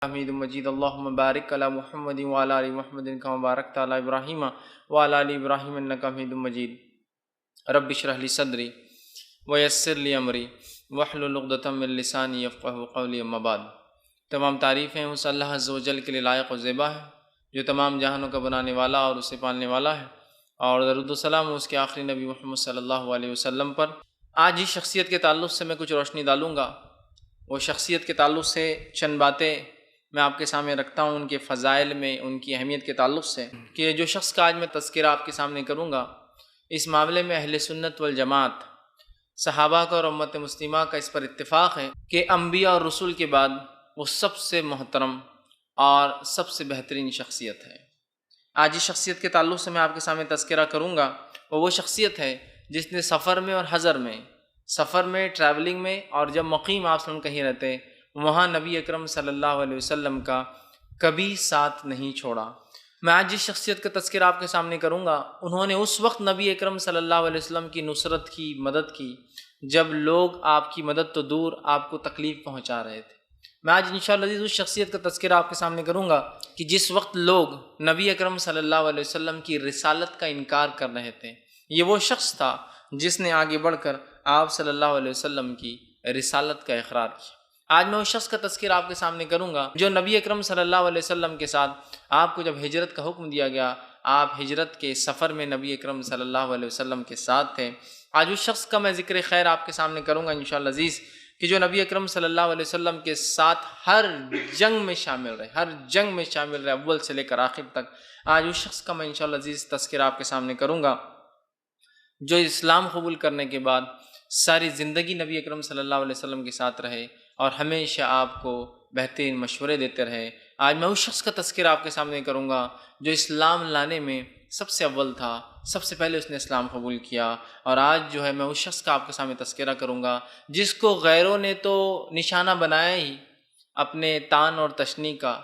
حمید مجید اللہم بارک علی محمد وعلی آل محمد کما بارکت علی ابراہیم وعلی آل ابراہیم انک حمید مجید۔ رب اشرح لی صدری ویسر لی امری واحلل عقدۃ من لسانی یفقہوا قولی، اما بعد۔ تمام تعریفیں اس اللہ عز و جل کے لیے لائق و زیبا ہے جو تمام جہانوں کا بنانے والا اور اسے پالنے والا ہے، اور درود و سلام اس کے آخری نبی محمد صلی اللہ علیہ وسلم پر۔ آج اس شخصیت کے تعلق سے میں کچھ روشنی ڈالوں گا۔ وہ شخصیت کے تعلق سے چند باتیں میں آپ کے سامنے رکھتا ہوں، ان کے فضائل میں، ان کی اہمیت کے تعلق سے، کہ جو شخص کا آج میں تذکرہ آپ کے سامنے کروں گا، اس معاملے میں اہل سنت والجماعت، صحابہ کا اور امت مسلمہ کا اس پر اتفاق ہے کہ انبیاء اور رسول کے بعد وہ سب سے محترم اور سب سے بہترین شخصیت ہے۔ آج اس شخصیت کے تعلق سے میں آپ کے سامنے تذکرہ کروں گا، وہ شخصیت ہے جس نے سفر میں اور حضر میں، سفر میں، ٹریولنگ میں، اور جب مقیم آپ وسلم کہیں رہتے وہاں نبی اکرم صلی اللہ علیہ وسلم کا کبھی ساتھ نہیں چھوڑا۔ میں آج جس شخصیت کا تذکرہ آپ کے سامنے کروں گا، انہوں نے اس وقت نبی اکرم صلی اللہ علیہ وسلم کی نصرت کی، مدد کی، جب لوگ آپ کی مدد تو دور آپ کو تکلیف پہنچا رہے تھے۔ میں آج انشاءاللہ اس شخصیت کا تذکرہ آپ کے سامنے کروں گا کہ جس وقت لوگ نبی اکرم صلی اللہ علیہ وسلم کی رسالت کا انکار کر رہے تھے، یہ وہ شخص تھا جس نے آگے بڑھ کر آپ صلی اللہ علیہ وسلم کی رسالت کا اقرار کیا۔ آج میں اس شخص کا تذکرہ آپ کے سامنے کروں گا جو نبی اکرم صلی اللہ علیہ وسلم کے ساتھ، آپ کو جب ہجرت کا حکم دیا گیا، آپ ہجرت کے سفر میں نبی اکرم صلی اللہ علیہ وسلم کے ساتھ تھے۔ آج اس شخص کا میں ذکر خیر آپ کے سامنے کروں گا انشاءاللہ عزیز، کہ جو نبی اکرم صلی اللہ علیہ وسلم کے ساتھ ہر جنگ میں شامل رہے، ہر جنگ میں شامل رہے، اول سے لے کر آخر تک۔ آج اس شخص کا میں انشاءاللہ عزیز تذکرہ آپ کے سامنے کروں گا جو اسلام قبول کرنے کے بعد ساری زندگی نبی اکرم صلی اللہ علیہ وسلم کے ساتھ رہے اور ہمیشہ آپ کو بہترین مشورے دیتے رہے۔ آج میں اس شخص کا تذکرہ آپ کے سامنے کروں گا جو اسلام لانے میں سب سے اول تھا، سب سے پہلے اس نے اسلام قبول کیا، اور آج جو ہے میں اس شخص کا آپ کے سامنے تذکرہ کروں گا جس کو غیروں نے تو نشانہ بنایا ہی اپنے طعن اور تشنیع کا،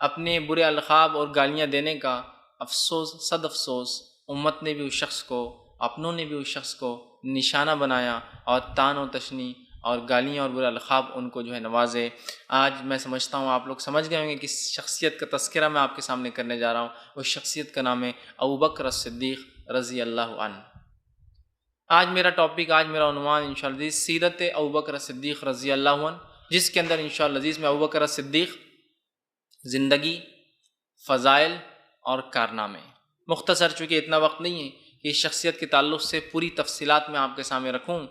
اپنے برے القاب اور گالیاں دینے کا۔ افسوس، صد افسوس، امت نے بھی اس شخص کو، اپنوں نے بھی اس شخص کو نشانہ بنایا اور طعن و تشنیع اور گالیاں اور برے القاب ان کو جو ہے نوازے۔ آج میں سمجھتا ہوں آپ لوگ سمجھ گئے ہوں گے کس شخصیت کا تذکرہ میں آپ کے سامنے کرنے جا رہا ہوں۔ اس شخصیت کا نام ہے ابوبکر الصدیق رضی اللہ عنہ۔ آج میرا ٹاپک، آج میرا عنوان انشاءاللہ عزیز سیرت ابوبکر الصدیق رضی اللہ عنہ، جس کے اندر انشاءاللہ عزیز میں ابوبکر الصدیق زندگی، فضائل اور کارنامے، مختصر چونکہ اتنا وقت نہیں ہے کہ اس شخصیت کے تعلق سے پوری تفصیلات میں آپ کے سامنے رکھوں،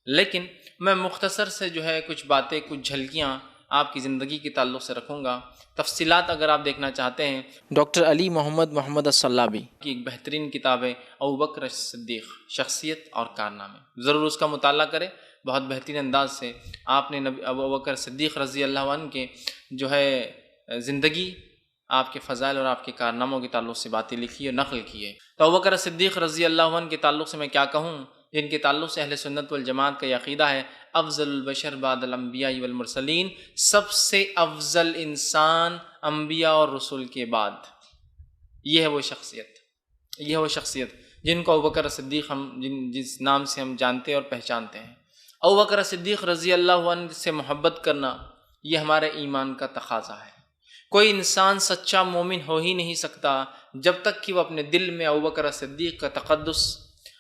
لیکن میں مختصر سے جو ہے کچھ باتیں، کچھ جھلکیاں آپ کی زندگی کے تعلق سے رکھوں گا۔ تفصیلات اگر آپ دیکھنا چاہتے ہیں، ڈاکٹر علی محمد الصلابی کی ایک بہترین کتاب ہے ابوبکر الصدیق، شخصیت اور کارنامے، ضرور اس کا مطالعہ کریں۔ بہت بہترین انداز سے آپ نے ابوبکر صدیق رضی اللہ عنہ کے جو ہے زندگی، آپ کے فضائل اور آپ کے کارناموں کے تعلق سے باتیں لکھی اور نقل کی ہے۔ تو ابوبکر صدیق رضی اللہ عنہ کے تعلق سے میں کیا کہوں، جن کے تعلق سے اہل سنت والجماعت کا یہ عقیدہ ہے، افضل البشر بعد الانبیاء والمرسلین، سب سے افضل انسان انبیاء اور رسول کے بعد۔ یہ ہے وہ شخصیت جن کو ابوبکر صدیق ہم جس نام سے ہم جانتے اور پہچانتے ہیں۔ ابوبکر صدیق رضی اللہ عنہ سے محبت کرنا یہ ہمارے ایمان کا تقاضا ہے۔ کوئی انسان سچا مومن ہو ہی نہیں سکتا جب تک کہ وہ اپنے دل میں ابوبکر صدیق کا تقدس،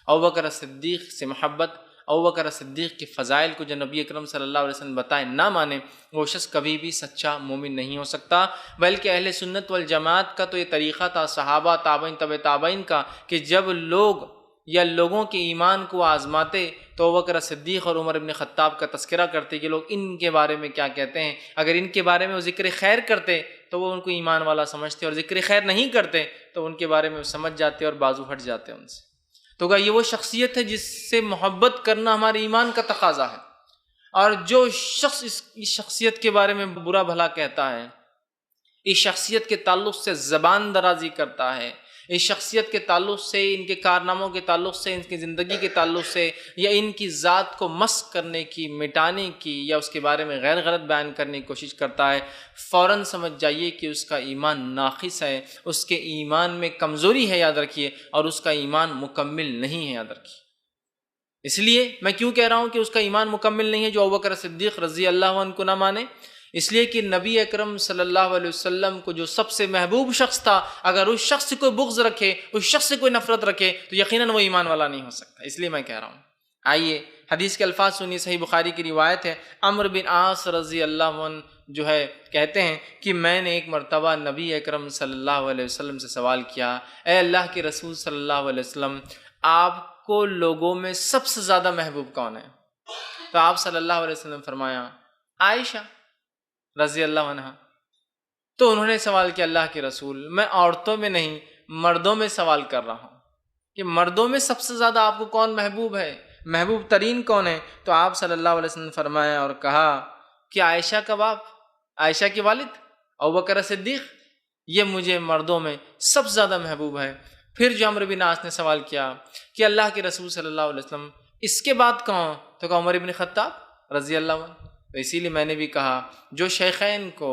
ابوبکر صدیق سے محبت، ابوبکر صدیق کے فضائل کو جو نبی اکرم صلی اللہ علیہ وسلم بتائے نہ مانے، وہ شخص کبھی بھی سچا مومن نہیں ہو سکتا۔ بلکہ اہل سنت والجماعت کا تو یہ طریقہ تھا، صحابہ، تابعین، تبع تابعین کا، کہ جب لوگ یا لوگوں کے ایمان کو آزماتے تو ابوبکر صدیق اور عمر بن خطاب کا تذکرہ کرتے کہ لوگ ان کے بارے میں کیا کہتے ہیں۔ اگر ان کے بارے میں وہ ذکر خیر کرتے تو وہ ان کو ایمان والا سمجھتے، اور ذکر خیر نہیں کرتے تو ان کے بارے میں سمجھ جاتے اور بازو ہٹ جاتے ان سے۔ تو یہ وہ شخصیت ہے جس سے محبت کرنا ہمارے ایمان کا تقاضا ہے، اور جو شخص اس شخصیت کے بارے میں برا بھلا کہتا ہے، اس شخصیت کے تعلق سے زبان درازی کرتا ہے، اس شخصیت کے تعلق سے، ان کے کارناموں کے تعلق سے، ان کی زندگی کے تعلق سے، یا ان کی ذات کو مسخ کرنے کی، مٹانے کی، یا اس کے بارے میں غیر غلط بیان کرنے کی کوشش کرتا ہے، فوراً سمجھ جائیے کہ اس کا ایمان ناقص ہے، اس کے ایمان میں کمزوری ہے، یاد رکھیے، اور اس کا ایمان مکمل نہیں ہے، یاد رکھیے۔ اس لیے میں کیوں کہہ رہا ہوں کہ اس کا ایمان مکمل نہیں ہے جو ابوبکر صدیق رضی اللہ عنہ کو نہ مانے، اس لیے کہ نبی اکرم صلی اللہ علیہ وسلم کو جو سب سے محبوب شخص تھا، اگر اس شخص سے کوئی بغض رکھے، اس شخص سے کوئی نفرت رکھے تو یقیناً وہ ایمان والا نہیں ہو سکتا۔ اس لیے میں کہہ رہا ہوں، آئیے حدیث کے الفاظ سنیے، صحیح بخاری کی روایت ہے، عمرو بن عاص رضی اللہ عنہ جو ہے کہتے ہیں کہ میں نے ایک مرتبہ نبی اکرم صلی اللہ علیہ وسلم سے سوال کیا، اے اللہ کے رسول صلی اللہ علیہ وسلم، آپ کو لوگوں میں سب سے زیادہ محبوب کون ہے؟ تو آپ صلی اللہ علیہ وسلم فرمایا عائشہ رضی اللہ عنہ۔ تو انہوں نے سوال کیا، اللہ کے رسول، میں عورتوں میں نہیں مردوں میں سوال کر رہا ہوں کہ مردوں میں سب سے زیادہ آپ کو کون محبوب ہے، محبوب ترین کون ہے؟ تو آپ صلی اللہ علیہ وسلم فرمایا اور کہا کہ عائشہ کا باپ، عائشہ کے والد ابوبکر صدیق، یہ مجھے مردوں میں سب سے زیادہ محبوب ہے۔ پھر جو عمرو بن عاص نے سوال کیا کہ اللہ کے رسول صلی اللہ علیہ وسلم اس کے بعد کون؟ تو کہا عمر بن خطاب رضی اللہ عنہ۔ تو اسی لیے میں نے بھی کہا جو شیخین کو،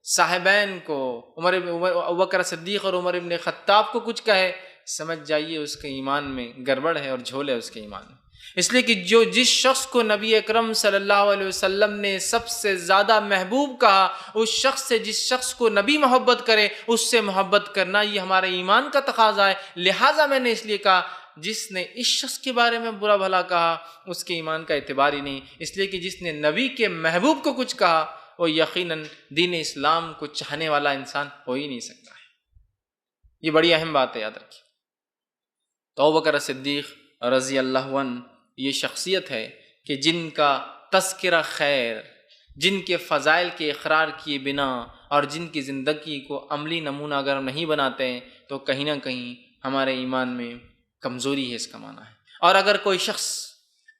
صاحبین کو، ابوبکر صدیق اور عمر بن خطاب کو کچھ کہے، سمجھ جائیے اس کے ایمان میں گڑبڑ ہے اور جھول ہے اس کے ایمان میں۔ اس لیے کہ جو جس شخص کو نبی اکرم صلی اللہ علیہ وسلم نے سب سے زیادہ محبوب کہا، اس شخص سے جس شخص کو نبی محبت کرے اس سے محبت کرنا یہ ہمارے ایمان کا تقاضا ہے۔ لہٰذا میں نے اس لیے کہا جس نے اس شخص کے بارے میں برا بھلا کہا اس کے ایمان کا اعتبار ہی نہیں، اس لیے کہ جس نے نبی کے محبوب کو کچھ کہا وہ یقیناً دین اسلام کو چاہنے والا انسان ہو ہی نہیں سکتا ہے۔ یہ بڑی اہم بات ہے، یاد رکھیے۔ تو ابوبکر صدیق رضی اللہ عنہ یہ شخصیت ہے کہ جن کا تذکرہ خیر، جن کے فضائل کے اقرار کیے بنا اور جن کی زندگی کو عملی نمونہ اگر ہم نہیں بناتے ہیں تو کہیں نہ کہیں ہمارے ایمان میں کمزوری ہے، اس کا معنی ہے۔ اور اگر کوئی شخص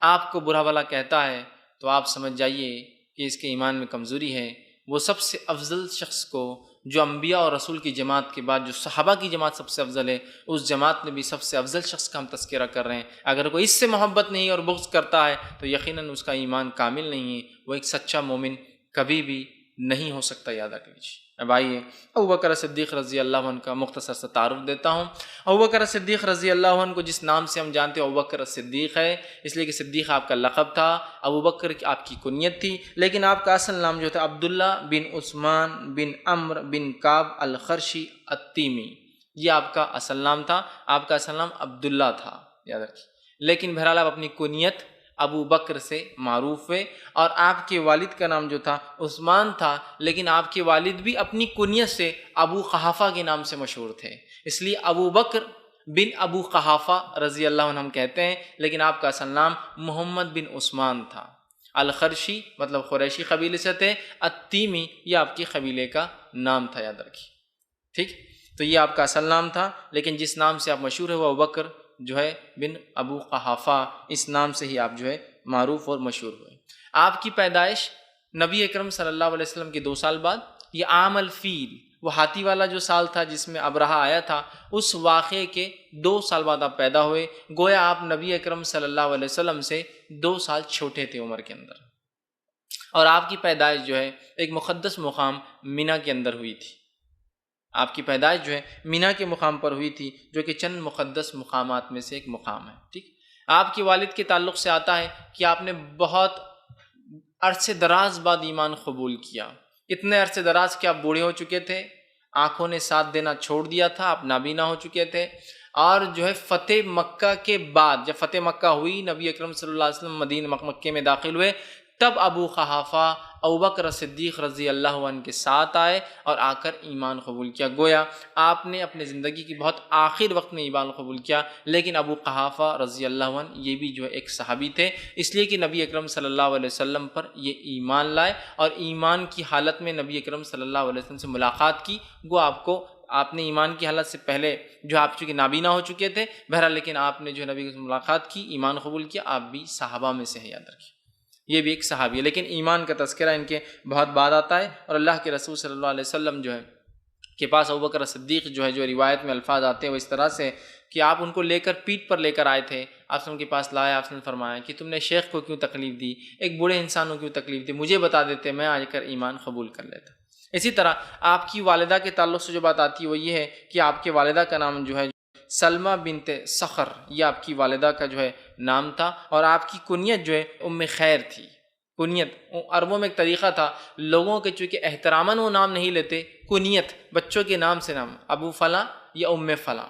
آپ کو برا بھلا کہتا ہے تو آپ سمجھ جائیے کہ اس کے ایمان میں کمزوری ہے۔ وہ سب سے افضل شخص کو، جو انبیاء اور رسول کی جماعت کے بعد جو صحابہ کی جماعت سب سے افضل ہے، اس جماعت میں بھی سب سے افضل شخص کا ہم تذکرہ کر رہے ہیں۔ اگر کوئی اس سے محبت نہیں اور بغض کرتا ہے تو یقیناً اس کا ایمان کامل نہیں ہے، وہ ایک سچا مومن کبھی بھی نہیں ہو سکتا، یاد رکھ لیجیے۔ اب آئیے ابوبکر صدیق رضی اللہ عنہ کا مختصر سا تعارف دیتا ہوں۔ ابوبکر صدیق رضی اللہ عنہ کو جس نام سے ہم جانتے ہیں ابوبکر صدیق ہے، اس لیے کہ صدیق آپ کا لقب تھا، ابوبکر آپ کی کنیت تھی، لیکن آپ کا اصل نام جو تھا عبداللہ بن عثمان بن عمرو بن کعب الخرشی التیمی، یہ آپ کا اصل نام تھا۔ آپ کا اصل نام عبداللہ تھا، یاد رکھیے، لیکن بہرحال آپ اپنی کنیت ابو بکر سے معروف ہوئے۔ اور آپ کے والد کا نام جو تھا عثمان تھا، لیکن آپ کے والد بھی اپنی کنیت سے ابو قحافہ کے نام سے مشہور تھے، اس لیے ابو بکر بن ابو قحافہ رضی اللہ عنہ ہم کہتے ہیں، لیکن آپ کا اصل نام محمد بن عثمان تھا۔ الخرشی مطلب قریشی قبیلے سے تھے، التیمی یہ آپ کے قبیلے کا نام تھا، یاد رکھیے، ٹھیک۔ تو یہ آپ کا اصل نام تھا، لیکن جس نام سے آپ مشہور ہے وہ ابوبکر جو ہے بن ابو قحافہ، اس نام سے ہی آپ جو ہے معروف اور مشہور ہوئے۔ آپ کی پیدائش نبی اکرم صلی اللہ علیہ وسلم کے 2 سال بعد، یہ عام الفیل، وہ ہاتھی والا جو سال تھا جس میں ابرہہ آیا تھا، اس واقعے کے 2 سال بعد آپ پیدا ہوئے۔ گویا آپ نبی اکرم صلی اللہ علیہ وسلم سے 2 سال چھوٹے تھے عمر کے اندر، اور آپ کی پیدائش جو ہے ایک مقدس مقام مینا کے اندر ہوئی تھی۔ آپ کی پیدائش جو ہے مینا کے مقام پر ہوئی تھی، جو کہ چند مقدس مقامات میں سے ایک مقام ہے، ٹھیک۔ آپ کے والد کے تعلق سے آتا ہے کہ آپ نے بہت عرصے دراز بعد ایمان قبول کیا، اتنے عرصے دراز کہ آپ بوڑھے ہو چکے تھے، آنکھوں نے ساتھ دینا چھوڑ دیا تھا، آپ نابینا ہو چکے تھے، اور جو ہے فتح مکہ کے بعد جب فتح مکہ ہوئی، نبی اکرم صلی اللہ علیہ وسلم مدینہ مکے میں داخل ہوئے، تب ابو قحافہ ابوبکر صدیق رضی اللہ عنہ کے ساتھ آئے اور آ کر ایمان قبول کیا۔ گویا آپ نے اپنے زندگی کی بہت آخر وقت میں ایمان قبول کیا، لیکن ابو قحافہ رضی اللہ عنہ یہ بھی جو ہے ایک صحابی تھے، اس لیے کہ نبی اکرم صلی اللہ علیہ وسلم پر یہ ایمان لائے، اور ایمان کی حالت میں نبی اکرم صلی اللہ علیہ وسلم سے ملاقات کی۔ گو آپ نے ایمان کی حالت سے پہلے جو آپ چونکہ نابینا ہو چکے تھے، بہرحال لیکن آپ نے جو نبی سے ملاقات کی، ایمان قبول کیا، آپ بھی صحابہ میں سے ہیں، یاد رکھیے، یہ بھی ایک صحابی ہے۔ لیکن ایمان کا تذکرہ ان کے بہت بعد آتا ہے، اور اللہ کے رسول صلی اللہ علیہ وسلم جو ہے کے پاس ابوبکر صدیق جو ہے، جو روایت میں الفاظ آتے ہیں وہ اس طرح سے کہ آپ ان کو لے کر پیٹھ پر لے کر آئے تھے، آپ ان کے پاس لائے، آپ نے فرمایا کہ تم نے شیخ کو کیوں تکلیف دی، ایک بوڑھے انسان کو کیوں تکلیف دی، مجھے بتا دیتے، میں آ کر ایمان قبول کر لیتا۔ اسی طرح آپ کی والدہ کے تعلق سے جو بات آتی ہے وہ یہ ہے کہ آپ کے والدہ کا نام جو ہے سلمہ بنت صخر، یہ آپ کی والدہ کا جو ہے نام تھا، اور آپ کی کنیت جو ہے ام خیر تھی، کنیت عربوں میں ایک طریقہ تھا، لوگوں کے چونکہ احتراماً وہ نام نہیں لیتے، کنیت بچوں کے نام سے نام، ابو فلاں یا ام فلاں.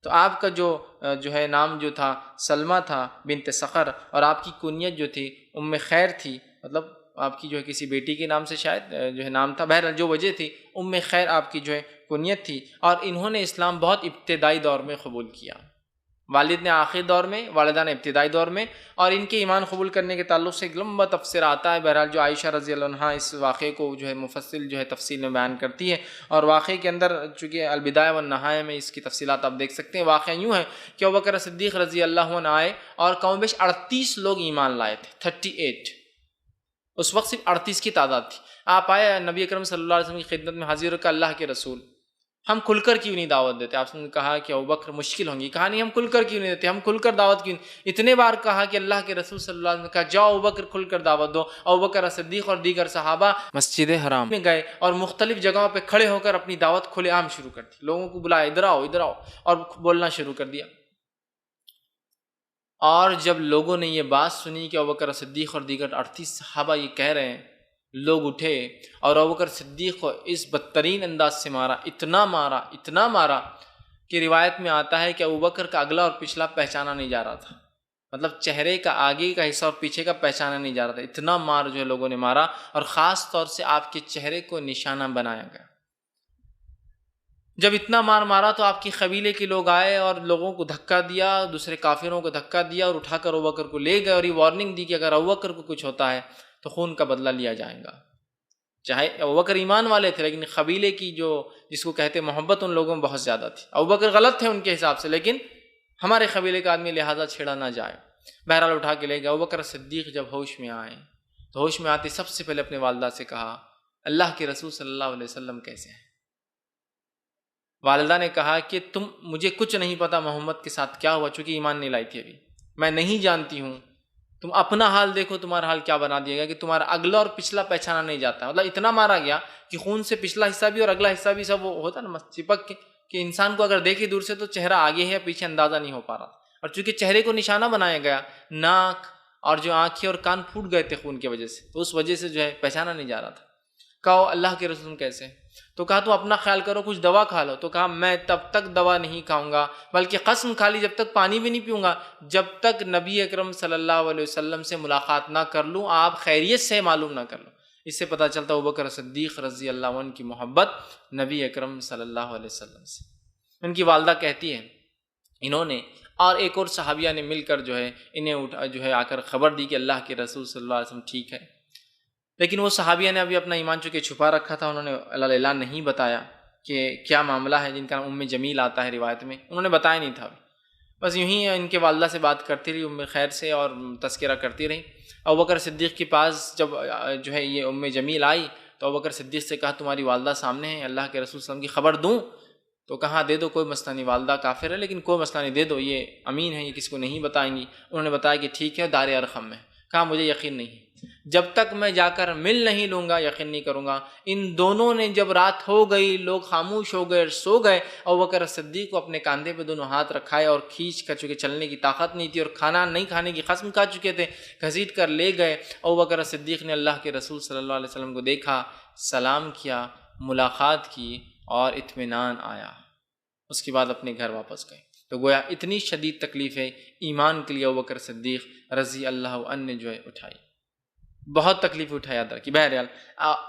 تو آپ کا جو ہے نام جو تھا سلمہ تھا بنت صخر، اور آپ کی کنیت جو تھی ام خیر تھی، مطلب آپ کی جو ہے کسی بیٹی کے نام سے شاید جو ہے نام تھا، بہرحال جو وجہ تھی ام خیر آپ کی جو ہے کنیت تھی. اور انہوں نے اسلام بہت ابتدائی دور میں قبول کیا، والد نے آخری دور میں، والدہ نے ابتدائی دور میں. اور ان کے ایمان قبول کرنے کے تعلق سے ایک لمبا تفسیر آتا ہے، بہرحال جو عائشہ رضی اللہ عنہا اس واقعے کو جو ہے مفصل جو ہے تفصیل میں بیان کرتی ہے. اور واقعے کے اندر چونکہ البدایہ والنہایہ میں اس کی تفصیلات آپ دیکھ سکتے ہیں. واقعہ یوں ہے کہ ابوبکر صدیق رضی اللہ عنہ آئے اور کم بیش 38 لوگ ایمان لائے تھے، 38. اس وقت صرف 38 کی تعداد تھی. آپ آئے نبی اکرم صلی اللہ علیہ وسلم کی خدمت میں حاضر ہو کہ اللہ کے رسول ہم کھل کر کیوں نہیں دعوت دیتے؟ آپ نے کہا کہ ابوبکر مشکل ہوں گی. کہا نہیں، ہم کھل کر کیوں نہیں دیتے، ہم کھل کر دعوت کیوں نہیں؟ اتنے بار کہا کہ اللہ کے رسول صلی اللہ علیہ وسلم نے کہا جاؤ ابوبکر کھل کر دعوت دو. ابوبکر صدیق اور دیگر صحابہ مسجد حرام میں گئے اور مختلف جگہوں پہ کھڑے ہو کر اپنی دعوت کھلے عام شروع کر دی. لوگوں کو بلایا، ادھر آؤ ادھر آؤ، اور بولنا شروع کر دیا. اور جب لوگوں نے یہ بات سنی کہ ابوبکر صدیق اور دیگر 38 صحابہ یہ کہہ رہے ہیں، لوگ اٹھے اور ابوبکر صدیق کو اس بدترین انداز سے مارا، اتنا مارا کہ روایت میں آتا ہے کہ ابوبکر کا اگلا اور پچھلا پہچانا نہیں جا رہا تھا، مطلب چہرے کا آگے کا حصہ اور پیچھے کا پہچانا نہیں جا رہا تھا. اتنا مار جو ہے لوگوں نے مارا، اور خاص طور سے آپ کے چہرے کو نشانہ بنایا گیا. جب اتنا مارا تو آپ کی قبیلے کے لوگ آئے اور لوگوں کو دھکا دیا، دوسرے کافروں کو دھکا دیا اور اٹھا کر ابوبکر کو لے گئے. اور یہ وارننگ دی کہ اگر ابوبکر کو کچھ ہوتا ہے تو خون کا بدلہ لیا جائے گا. چاہے ابوبکر ایمان والے تھے، لیکن قبیلے کی جس کو کہتے محبت ان لوگوں میں بہت زیادہ تھی. ابوبکر غلط تھے ان کے حساب سے، لیکن ہمارے قبیلے کا آدمی لہٰذا چھیڑا نہ جائے. بہرحال اٹھا کے لے گئے. ابوبکر صدیق جب ہوش میں آئے تو ہوش میں آتے سب سے پہلے اپنے والدہ سے کہا اللہ کے رسول صلی اللہ علیہ وسلم کیسے ہیں؟ والدہ نے کہا کہ مجھے کچھ نہیں پتا محمد کے ساتھ کیا ہوا، چونکہ ایمان نہیں لائی تھی ابھی، میں نہیں جانتی ہوں. تم اپنا حال دیکھو، تمہارا حال کیا بنا دیا گیا کہ تمہارا اگلا اور پچھلا پہچانا نہیں جاتا. مطلب اتنا مارا گیا کہ خون سے پچھلا حصہ بھی اور اگلا حصہ بھی سب وہ ہوتا نا چپک کے، کہ انسان کو اگر دیکھے دور سے تو چہرہ آگے ہے پیچھے اندازہ نہیں ہو پا رہا. اور چونکہ چہرے کو نشانہ بنایا گیا، ناک اور جو آنکھیں اور کان پھوٹ گئے تھے خون کی وجہ سے، تو اس وجہ سے جو ہے پہچانا نہیں جا رہا تھا. کہا اللہ کے رسول کیسے؟ تو کہا تو اپنا خیال کرو، کچھ دوا کھا لو. تو کہا میں تب تک دوا نہیں کھاؤں گا، بلکہ قسم کھا لی جب تک پانی بھی نہیں پیوں گا جب تک نبی اکرم صلی اللہ علیہ وسلم سے ملاقات نہ کر لوں، آپ خیریت سے معلوم نہ کر لوں. اس سے پتہ چلتا ابوبکر صدیق رضی اللہ عنہ کی محبت نبی اکرم صلی اللہ علیہ وسلم سے. ان کی والدہ کہتی ہے انہوں نے اور ایک اور صحابیہ نے مل کر جو ہے انہیں جو ہے آ کر خبر دی کہ اللہ کے رسول صلی اللہ علیہ وسلم ٹھیک ہے. لیکن وہ صحابیہ نے ابھی اپنا ایمان چونکہ چھپا رکھا تھا، انہوں نے اعلان نہیں بتایا کہ کیا معاملہ ہے. جن کا نام ام جمیل آتا ہے روایت میں، انہوں نے بتایا نہیں تھا. بس یوں ہی ان کے والدہ سے بات کرتی رہی ام خیر سے اور تذکرہ کرتی رہی. ابوبکر صدیق کے پاس جب جو ہے یہ ام جمیل آئی تو ابوبکر صدیق سے کہا تمہاری والدہ سامنے ہیں، اللہ کے رسول صلی اللہ علیہ وسلم کی خبر دوں؟ تو کہا دے دو، کوئی مسئلہ نہیں، والدہ کافر ہے لیکن کوئی مسئلہ نہیں، دے دو، یہ امین ہے، یہ کسی کو نہیں بتائیں گی. انہوں نے بتایا کہ ٹھیک ہے، دار ارقم میں. کہا مجھے یقین نہیں، جب تک میں جا کر مل نہیں لوں گا یقین نہیں کروں گا. ان دونوں نے جب رات ہو گئی، لوگ خاموش ہو گئے اور سو گئے، ابوبکر صدیق کو اپنے کاندھے پہ دونوں ہاتھ رکھائے اور کھینچ کر، چونکہ چلنے کی طاقت نہیں تھی اور کھانا نہیں کھانے کی قسم کھا چکے تھے، گھسیٹ کر لے گئے. ابوبکر صدیق نے اللہ کے رسول صلی اللہ علیہ وسلم کو دیکھا، سلام کیا، ملاقات کی اور اطمینان آیا. اس کے بعد اپنے گھر واپس گئے. تو گویا اتنی شدید تکلیف ہے ایمان کے لیے ابوبکر صدیق رضی اللہ عنہ نے جو ہے اٹھائی، بہت تکلیف اٹھایا در کی. بہرحال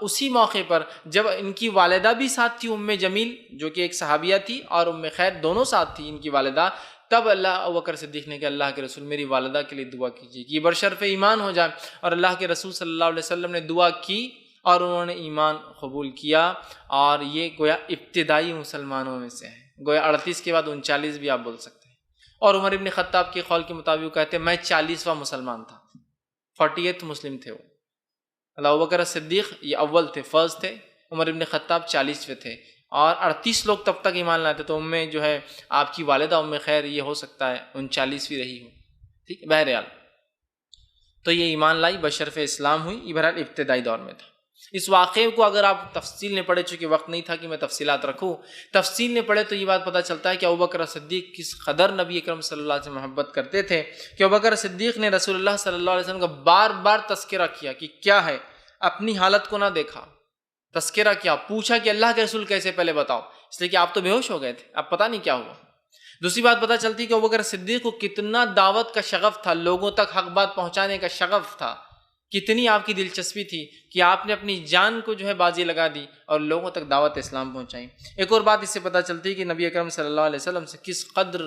اسی موقع پر جب ان کی والدہ بھی ساتھ تھی، ام جمیل جو کہ ایک صحابیہ تھی اور ام خیر دونوں ساتھ تھی ان کی والدہ، تب اللہ ابوبکر صدیق نے کہ اللہ کے رسول میری والدہ کے لیے دعا کیجیے کہ یہ برشرف ایمان ہو جائے. اور اللہ کے رسول صلی اللہ علیہ وسلم نے دعا کی اور انہوں نے ایمان قبول کیا. اور یہ گویا ابتدائی مسلمانوں میں سے ہے، گویا 38 کے بعد 39 بھی آپ بول سکتے ہیں. اور عمر ابن خطاب کے قول کے مطابق کہتے ہیں میں 40واں مسلمان تھا، 40th مسلم تھے وہ. ابوبکر صدیق یہ اول تھے، فرسٹ تھے. عمر ابن خطاب 40ویں تھے اور 38 لوگ تب تک ایمان لائے تھے. تو ام جو ہے آپ کی والدہ ام خیر یہ ہو سکتا ہے 39ویں رہی ہوں. ٹھیک. بہرحال تو یہ ایمان لائی، بشرف اسلام ہوئی. یہ بہرحال ابتدائی دور میں تھا. اس واقعے کو اگر آپ تفصیل میں پڑھے، چونکہ وقت نہیں تھا کہ میں تفصیلات رکھوں، تفصیل میں پڑھے تو یہ بات پتہ چلتا ہے کہ ابوبکر صدیق کس قدر نبی اکرم صلی اللہ علیہ وسلم سے محبت کرتے تھے کہ ابوبکر صدیق نے رسول اللہ صلی اللہ علیہ وسلم کا بار بار تذکرہ کیا کہ کیا ہے، اپنی حالت کو نہ دیکھا، تذکرہ کیا، پوچھا کہ اللہ کے رسول کیسے، پہلے بتاؤ، اس لیے کہ آپ تو بے ہوش ہو گئے تھے، اب پتہ نہیں کیا ہوا۔ دوسری بات پتہ چلتی کہ ابوبکر صدیق کو کتنا دعوت کا شغف تھا، لوگوں تک حق بات پہنچانے کا شغف تھا، کتنی آپ کی دلچسپی تھی کہ آپ نے اپنی جان کو جو ہے بازی لگا دی اور لوگوں تک دعوت اسلام پہنچائی۔ ایک اور بات اس سے پتہ چلتی ہے کہ نبی اکرم صلی اللہ علیہ وسلم سے کس قدر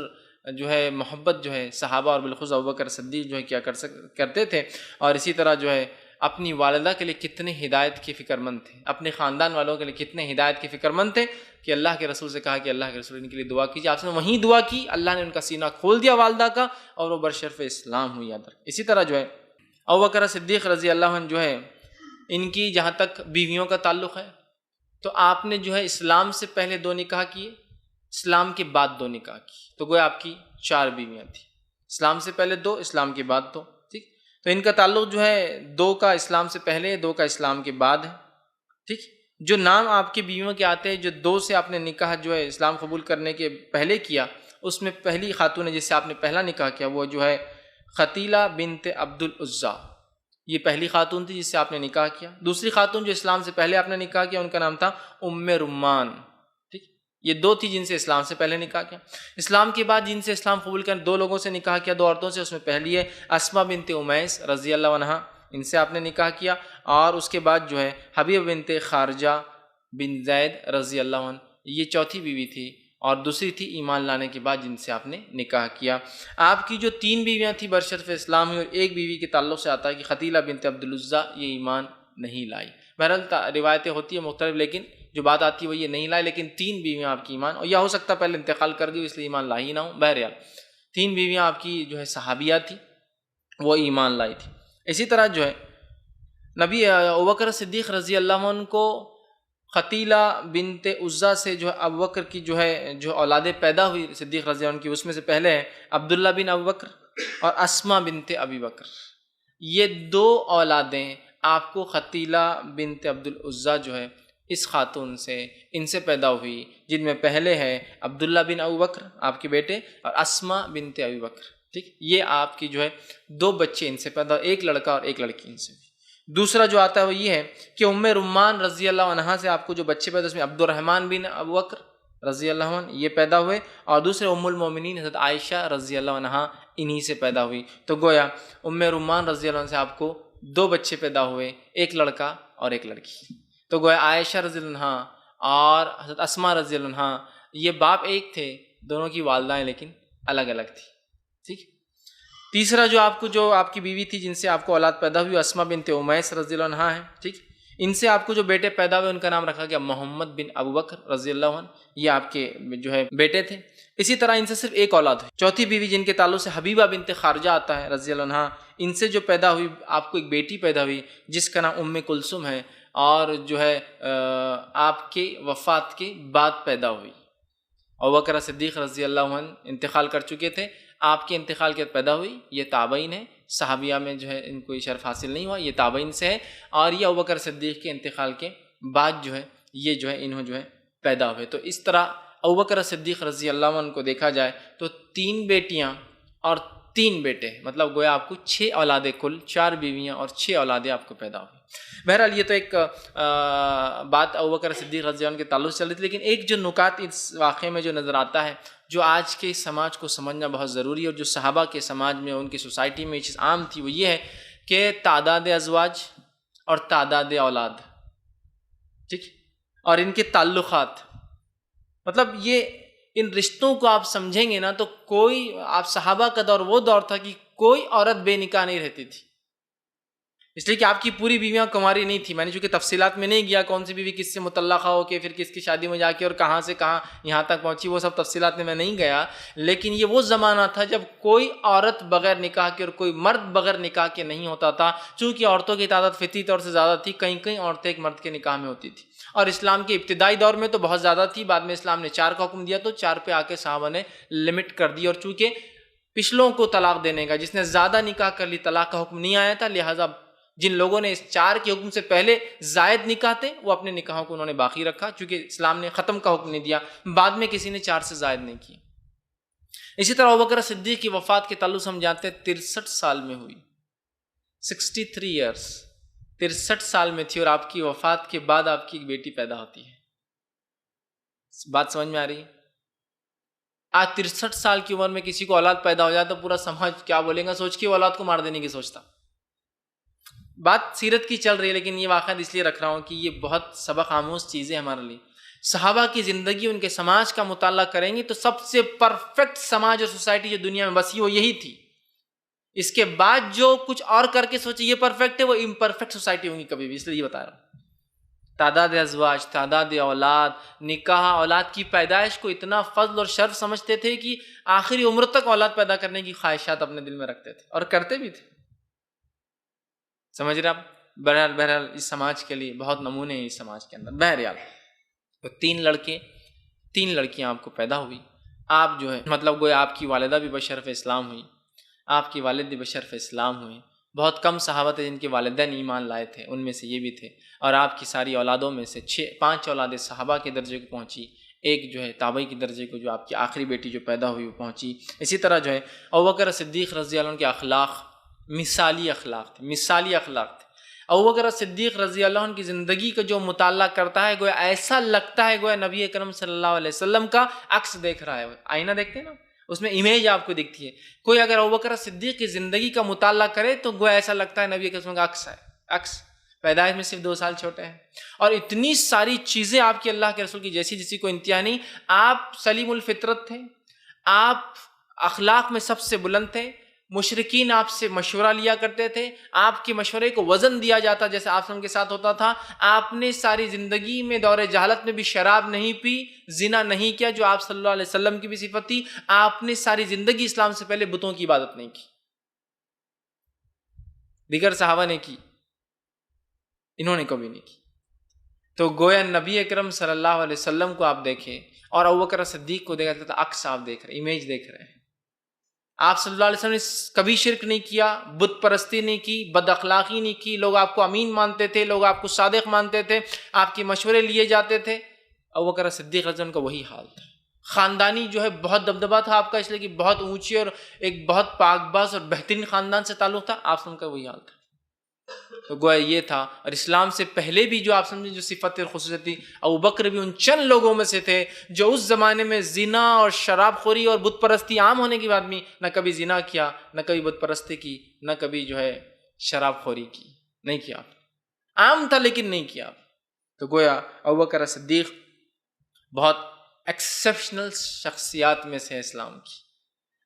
جو ہے محبت جو ہے صحابہ اور بالخصوص ابوبکر صدیق جو ہے کیا کرتے تھے، اور اسی طرح جو ہے اپنی والدہ کے لیے کتنے ہدایت کے فکر مند تھے، اپنے خاندان والوں کے لیے کتنے ہدایت کے فکر مند تھے کہ اللہ کے رسول سے کہا کہ اللہ کے رسول ان کے لیے دعا کیجیے، آپ نے وہیں دعا کی، اللہ نے ان کا سینہ کھول دیا والدہ کا، اور وہ برشرف اسلام ہوئی یاد رکھ۔ اسی طرح جو ہے ابوبکر صدیق رضی اللہ عنہ جو ہے ان کی جہاں تک بیویوں کا تعلق ہے تو آپ نے جو ہے اسلام سے پہلے 2 نکاح کیے، اسلام کے بعد 2 نکاح کی، تو گویا آپ کی 4 بیویاں تھیں، اسلام سے پہلے 2، اسلام کے بعد 2، ٹھیک۔ تو ان کا تعلق جو ہے 2 کا اسلام سے پہلے، 2 کا اسلام کے بعد ہے، ٹھیک۔ جو نام آپ کی بیویوں کے آتے ہیں، جو 2 سے آپ نے نکاح جو ہے اسلام قبول کرنے کے پہلے کیا، اس میں پہلی خاتون ہے جس سے آپ نے پہلا نکاح کیا وہ جو ہے ختیلہ بنت عبد العزیٰ، یہ پہلی خاتون تھی جس سے آپ نے نکاح کیا۔ دوسری خاتون جو اسلام سے پہلے آپ نے نکاح کیا ان کا نام تھا ام رمان، ٹھیک۔ یہ 2 تھی جن سے اسلام سے پہلے نکاح کیا۔ اسلام کے بعد جن سے اسلام قبول کر 2 لوگوں سے نکاح کیا، 2 عورتوں سے، اس میں پہلی ہے اسماء بنت امیس رضی اللہ عنہا، ان سے آپ نے نکاح کیا، اور اس کے بعد جو ہے حبیب بنت خارجہ بن زید رضی اللہ عنہ، یہ چوتھی بیوی تھی، اور دوسری تھی ایمان لانے کے بعد جن سے آپ نے نکاح کیا۔ آپ کی جو 3 بیویاں تھیں برشرف اسلام ہوئی، اور ایک بیوی کے تعلق سے آتا ہے کہ ختیلہ بنت عبد العزیٰ، یہ ایمان نہیں لائی۔ بہرحال روایتیں ہوتی ہیں مختلف، لیکن جو بات آتی ہے وہ یہ نہیں لائی، لیکن 3 بیویاں آپ کی ایمان، اور یا ہو سکتا ہے پہلے انتقال کر گئی اس لیے ایمان لائی نہ ہو، بہرحال 3 بیویاں آپ کی جو ہے صحابیہ تھیں، وہ ایمان لائی تھی۔ اسی طرح جو ہے نبی ابوبکر صدیق رضی اللہ عنہ کو ختیلہ بنت عزیٰ سے جو ہے ابوبکر کی جو اولادیں پیدا ہوئی صدیق رضی اللہ عنہ کی، اس میں سے پہلے ہیں عبداللہ بن ابوبکر اور اسماء بنت ابی بکر، یہ 2 اولادیں آپ کو ختیلہ بنت عبد العزیٰ جو ہے اس خاتون سے، ان سے پیدا ہوئی، جن میں پہلے ہے عبداللہ بن ابوبکر آپ کے بیٹے، اور اسماء بنت ابی بکر، ٹھیک۔ یہ آپ کی جو ہے 2 بچے ان سے پیدا، ایک لڑکا اور ایک لڑکی ان سے۔ دوسرا جو آتا ہے وہ یہ ہے کہ ام رمان رضی اللہ عنہا سے آپ کو جو بچے پیدا، اس میں عبد الرحمن بن ابوبکر رضی اللہ عنہ یہ پیدا ہوئے، اور دوسرے ام المومنین حضرت عائشہ رضی اللہ عنہا انہی سے پیدا ہوئی۔ تو گویا ام رمان رضی اللہ عنہ سے آپ کو 2 بچے پیدا ہوئے، ایک لڑکا اور ایک لڑکی۔ تو گویا عائشہ رضی اللہ عنہا اور حضرت اسماء رضی اللہ عنہا یہ باپ ایک تھے، دونوں کی والدائیں لیکن الگ الگ تھی، ٹھیک۔ تیسرا جو آپ کی بیوی تھی جن سے آپ کو اولاد پیدا ہوئی، اسماء بنت امیس رضی اللہ عنہا ہے، ٹھیک۔ ان سے آپ کو جو بیٹے پیدا ہوئے ان کا نام رکھا گیا محمد بن ابوبکر رضی اللہ عنہ، یہ آپ کے جو ہے بیٹے تھے۔ اسی طرح ان سے صرف ایک اولاد ہوئی، چوتھی بیوی جن کے تعلق سے حبیبہ بنت خارجہ آتا ہے رضی اللہ عنہا، ان سے جو پیدا ہوئی آپ کو ایک بیٹی پیدا ہوئی جس کا نام ام کلثوم ہے، اور جو ہے آپ کے وفات کے بعد پیدا ہوئی۔ ابوبکر صدیق رضی اللہ عنہ انتقال کر چکے تھے، آپ کے انتقال کے بعد پیدا ہوئی، یہ تابعین ہے، صحابیہ میں جو ہے ان کو یہ شرف حاصل نہیں ہوا، یہ تابعین سے ہے، اور یہ ابوبکر صدیق کے انتقال کے بعد جو ہے یہ جو ہے انہوں جو ہے پیدا ہوئے۔ تو اس طرح ابوبکر صدیق رضی اللہ عنہ کو دیکھا جائے تو 3 بیٹیاں اور 3 بیٹے، مطلب گویا آپ کو 6 اولادیں، کل 4 بیویاں اور 6 اولادیں آپ کو پیدا ہوئی۔ بہرحال یہ تو ایک بات ابوبکر صدیق رضی اللہ عنہ کے تعلق سے چل رہی تھی، لیکن ایک جو نکات اس واقعے میں جو نظر آتا ہے، جو آج کے سماج کو سمجھنا بہت ضروری ہے، اور جو صحابہ کے سماج میں ان کی سوسائٹی میں یہ چیز عام تھی، وہ یہ ہے کہ تعداد ازواج اور تعداد اولاد، ٹھیک، اور ان کے تعلقات، مطلب یہ ان رشتوں کو آپ سمجھیں گے نا تو کوئی، آپ صحابہ کا دور وہ دور تھا کہ کوئی عورت بے نکاح نہیں رہتی تھی، اس لیے کہ آپ کی پوری بیویاں کنواری نہیں تھی۔ میں نے چونکہ تفصیلات میں نہیں گیا کون سی بیوی کس سے مطلقہ ہو کے پھر کس کی شادی میں جا کے اور کہاں سے کہاں یہاں تک پہنچی، وہ سب تفصیلات میں نہیں گیا، لیکن یہ وہ زمانہ تھا جب کوئی عورت بغیر نکاح کے اور کوئی مرد بغیر نکاح کے نہیں ہوتا تھا، چونکہ عورتوں کی تعداد فطری طور سے زیادہ تھی، کہیں کہیں عورتیں ایک مرد کے نکاح میں ہوتی تھی، اور اسلام کے ابتدائی دور میں تو بہت زیادہ تھی، بعد میں اسلام نے 4 کا حکم دیا تو 4 پہ آ کے صحابہ نے لمٹ کر دی، اور چونکہ پچھلوں کو طلاق دینے کا، جس نے زیادہ نکاح کر لی طلاق کا حکم نہیں آیا تھا، لہٰذا جن لوگوں نے اس 4 کے حکم سے پہلے زائد نکاح تھے وہ اپنے نکاحوں کو انہوں نے باقی رکھا، چونکہ اسلام نے ختم کا حکم نہیں دیا، بعد میں کسی نے 4 سے زائد نہیں کیا۔ اسی طرح ابوبکر صدیق کی وفات کے تعلق ہم جانتے ہیں 63 سال میں ہوئی، 63 ایئرس، 63 سال میں تھی، اور آپ کی وفات کے بعد آپ کی ایک بیٹی پیدا ہوتی ہے۔ بات سمجھ میں آ رہی ہے؟ آج 63 سال کی عمر میں کسی کو اولاد پیدا ہو جائے تو پورا سماج کیا بولے گا سوچ کے وہ اولاد کو مار دینے کی سوچتا۔ بات سیرت کی چل رہی ہے، لیکن یہ واقعہ اس لیے رکھ رہا ہوں کہ یہ بہت سبق آموز چیزیں ہمارے لیے۔ صحابہ کی زندگی، ان کے سماج کا مطالعہ کریں گے تو سب سے پرفیکٹ سماج اور سوسائٹی جو دنیا میں بسی وہ یہی تھی۔ اس کے بعد جو کچھ اور کر کے سوچے یہ پرفیکٹ ہے، وہ امپرفیکٹ سوسائٹی ہوں گی کبھی بھی، اس لیے یہ بتا رہا ہوں۔ تعداد ازواج، تعداد اولاد، نکاح، اولاد کی پیدائش کو اتنا فضل اور شرف سمجھتے تھے کہ آخری عمر تک اولاد پیدا کرنے کی خواہشات اپنے دل میں رکھتے تھے اور کرتے بھی تھے۔ سمجھ رہے آپ؟ بہرحال اس سماج کے لیے بہت نمونے ہیں اس سماج کے اندر۔ بہرحال تو 3 لڑکے 3 لڑکیاں آپ کو پیدا ہوئی، آپ جو ہے مطلب گویا آپ کی والدہ بھی بشرف اسلام ہوئی، آپ کی والد بھی بشرف اسلام ہوئے۔ بہت کم صحابہ تھے جن کے والدین ایمان لائے تھے، ان میں سے یہ بھی تھے، اور آپ کی ساری اولادوں میں سے 5 اولادیں صحابہ کے درجے کو پہنچی، ایک جو ہے تابعی کے درجے کو، جو آپ کی آخری بیٹی جو پیدا ہوئی وہ پہنچی۔ اسی طرح جو ہے ابوبکر صدیق رضی اللہ عنہ کے اخلاق مثالی اخلاق تھے، مثالی اخلاق تھے۔ ابوبکر صدیق رضی اللہ عنہ کی زندگی کا جو مطالعہ کرتا ہے گویا ایسا لگتا ہے گویا نبی اکرم صلی اللہ علیہ وسلم کا عکس دیکھ رہا ہے۔ آئینہ دیکھتے ہیں نا، اس میں امیج آپ کو دکھتی ہے۔ کوئی اگر ابوبکر صدیق کی زندگی کا مطالعہ کرے تو گویا ایسا لگتا ہے نبی اکرم صلی اللہ علیہ وسلم کا عکس۔ پیدائش میں صرف 2 سال چھوٹے ہیں، اور اتنی ساری چیزیں آپ کی اللہ کے رسول کی جیسی کو انتہا نہیں۔ آپ سلیم الفطرت تھے، آپ اخلاق میں سب سے بلند تھے، مشرکین آپ سے مشورہ لیا کرتے تھے، آپ کے مشورے کو وزن دیا جاتا جیسے آپ کے ساتھ ہوتا تھا۔ آپ نے ساری زندگی میں دور جہالت میں بھی شراب نہیں پی، زنا نہیں کیا، جو آپ صلی اللہ علیہ وسلم کی بھی صفت تھی۔ آپ نے ساری زندگی اسلام سے پہلے بتوں کی عبادت نہیں کی، دیگر صحابہ نے کی، انہوں نے کبھی نہیں کی۔ تو گویا نبی اکرم صلی اللہ علیہ وسلم کو آپ دیکھیں اور ابوبکر صدیق کو دیکھا تو عکس آپ دیکھ رہے ہیں، امیج دیکھ رہے ہیں۔ آپ صلی اللہ علیہ وسلم نے کبھی شرک نہیں کیا، بت پرستی نہیں کی، بد اخلاقی نہیں کی، لوگ آپ کو امین مانتے تھے، لوگ آپ کو صادق مانتے تھے، آپ کے مشورے لیے جاتے تھے۔ ابوبکر صدیق رضی اللہ عنہ کا وہی حال تھا۔ خاندانی جو ہے بہت دبدبہ تھا آپ کا، اس لیے کہ بہت اونچی اور ایک بہت پاک باز اور بہترین خاندان سے تعلق تھا، آپ کا وہی حال تھا۔ تو گویا یہ تھا، اور اسلام سے پہلے بھی جو آپ سمجھیں جو صفت اور خصوصیت تھی، ابوبکر بھی ان چند لوگوں میں سے تھے جو اس زمانے میں زنا اور شراب خوری اور بت پرستی عام ہونے کے بعد بھی نہ کبھی زنا کیا، نہ کبھی بت پرستی کی، نہ کبھی جو ہے شراب خوری کی، نہیں کیا۔ عام تھا لیکن نہیں کیا۔ تو گویا ابوبکر صدیق بہت ایکسیپشنل شخصیات میں سے اسلام کی،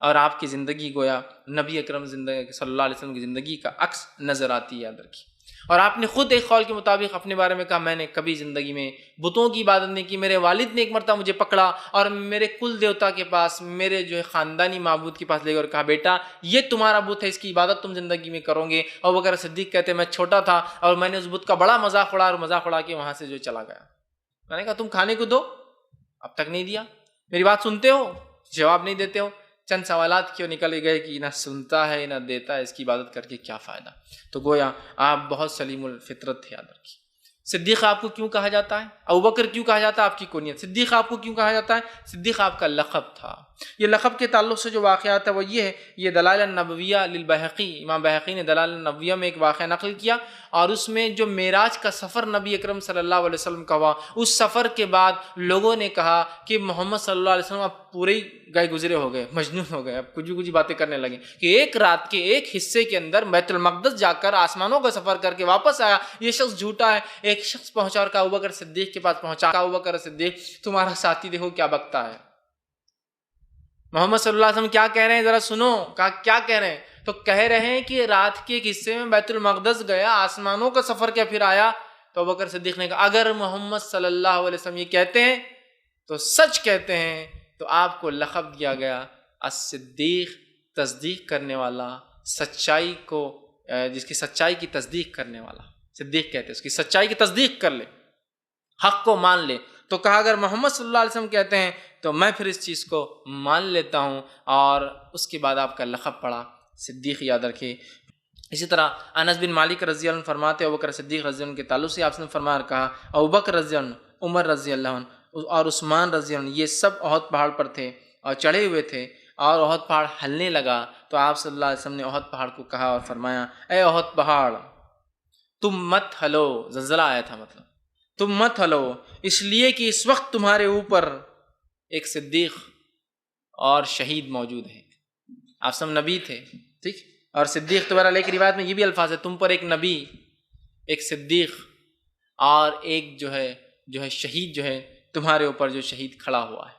اور آپ کی زندگی گویا نبی اکرم صلی اللہ علیہ وسلم کی زندگی کا عکس نظر آتی ہے، یاد رکھیے۔ اور آپ نے خود ایک قول کے مطابق اپنے بارے میں کہا، میں نے کبھی زندگی میں بتوں کی عبادت نہیں کی، میرے والد نے ایک مرتبہ مجھے پکڑا اور میرے کل دیوتا کے پاس، میرے جو ہے خاندانی معبود کے پاس لے گئے اور کہا بیٹا یہ تمہارا بت ہے، اس کی عبادت تم زندگی میں کرو گے۔ اور ابوبکر صدیق کہتے ہیں میں چھوٹا تھا اور میں نے اس بت کا بڑا مذاق اڑا، اور مذاق اڑا کے وہاں سے جو چلا گیا۔ میں نے کہا تم کھانے کو دو، اب تک نہیں دیا، میری بات سنتے ہو، جواب نہیں دیتے ہو۔ چند سوالات کیوں نکل گئے کہ نہ سنتا ہے نہ دیتا ہے، اس کی عبادت کر کے کیا فائدہ۔ تو گویا آپ بہت سلیم الفطرت تھے، یاد رکھیے۔ صدیق آپ کو کیوں کہا جاتا ہے؟ ابوبکر کیوں کہا جاتا ہے؟ آپ کی کنیت۔ صدیق آپ کو کیوں کہا جاتا ہے؟ صدیق آپ کا لقب تھا۔ یہ لقب کے تعلق سے جو واقعات ہے وہ یہ ہے، یہ دلائل النبویہ للبیہقی، امام بیہقی نے دلائل النبویہ میں ایک واقعہ نقل کیا، اور اس میں جو معراج کا سفر نبی اکرم صلی اللہ علیہ وسلم کا ہوا، اس سفر کے بعد لوگوں نے کہا کہ محمد صلی اللہ علیہ وسلم اب پورے ہی گئے گزرے ہو گئے، مجنون ہو گئے، اب کچھ باتیں کرنے لگے کہ ایک رات کے ایک حصے کے اندر بیت المقدس جا کر آسمانوں کا سفر کر کے واپس آیا، یہ شخص جھوٹا ہے۔ ایک شخص پہنچا اور کہا ابوبکر صدیق کے پاس پہنچا، کہا ابوبکر صدیق تمہارا ساتھی دیکھو کیا بکتا ہے، محمد صلی اللہ علیہ وسلم کیا کہہ رہے ہیں ذرا سنو۔ کہا کیا کہہ رہے ہیں؟ تو کہہ رہے ہیں کہ رات کے ایک حصے میں بیت المقدس گیا، آسمانوں کا سفر کیا پھر آیا۔ تو ابوبکر صدیق نے کہا اگر محمد صلی اللہ علیہ وسلم یہ کہتے ہیں تو سچ کہتے ہیں، تو آپ کو لقب دیا گیا الصدیق، تصدیق کرنے والا، سچائی کو جس کی سچائی کی تصدیق کرنے والا، صدیق کہتے ہیں اس کی سچائی کی تصدیق کر لے، حق کو مان لے۔ تو کہا اگر محمد صلی اللہ علیہ وسلم کہتے ہیں تو میں پھر اس چیز کو مان لیتا ہوں، اور اس کے بعد آپ کا لقب پڑا صدیق، یاد رکھے۔ اسی طرح انس بن مالک رضی اللہ عنہ فرماتے ہیں ابوبکر صدیق رضی اللہ عنہ کے تعلق سے آپ نے فرمایا کہا ابوبکر رضی اللہ عنہ، عمر رضی اللہ عنہ اور عثمان رضی اللہ عنہ یہ سب احد پہاڑ پر تھے اور چڑھے ہوئے تھے، اور احد پہاڑ ہلنے لگا تو آپ صلی اللہ علیہ وسلم نے احد پہاڑ کو کہا اور فرمایا اے احد پہاڑ تم مت ہلو، زلزلہ آیا تھا مطلب، تم مت ہلو اس لیے کہ اس وقت تمہارے اوپر ایک صدیق اور شہید موجود ہے۔ آپ سب نبی تھے، ٹھیک، اور صدیق تبارہ علیہ کی روایت میں یہ بھی الفاظ ہے تم پر ایک نبی، ایک صدیق اور ایک جو ہے شہید جو ہے تمہارے اوپر جو شہید کھڑا ہوا ہے،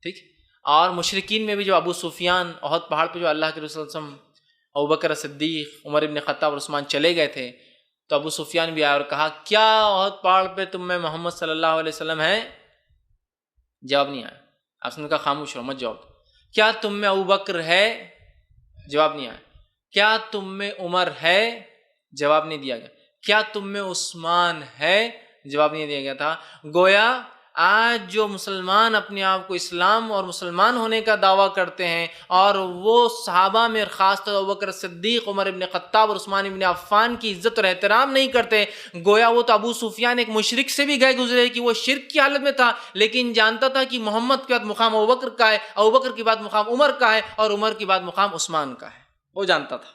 ٹھیک۔ اور مشرکین میں بھی جو ابو سفیان احد پہاڑ پہ جو اللہ کے رسول صلی اللہ علیہ وسلم، ابوبکر صدیق، عمر ابن خطاب اور عثمان چلے گئے تھے تو ابو سفیان بھی آیا اور کہا کیا احد پہاڑ پہ تم میں محمد صلی اللہ علیہ وسلم ہے؟ جواب نہیں آیا۔ آپ نے کہا خاموش رہو، مت جواب دو۔ کیا تم میں ابوبکر ہے؟ جواب نہیں آیا۔ کیا تم میں عمر ہے؟ جواب نہیں دیا گیا۔ کیا تم میں عثمان ہے؟ جواب نہیں دیا گیا تھا۔ گویا آج جو مسلمان اپنے آپ کو اسلام اور مسلمان ہونے کا دعویٰ کرتے ہیں اور وہ صحابہ میں خاص طور ابوبکر صدیق، عمر ابن خطاب اور عثمان ابن عفان کی عزت اور احترام نہیں کرتے، گویا وہ تو ابو سفیان ایک مشرک سے بھی گئے گزرے کہ وہ شرک کی حالت میں تھا لیکن جانتا تھا کہ محمد کے بعد مقام ابوبکر کا ہے، ابوبکر کے بعد مقام عمر کا ہے اور عمر کے بعد مقام عثمان کا ہے، وہ جانتا تھا۔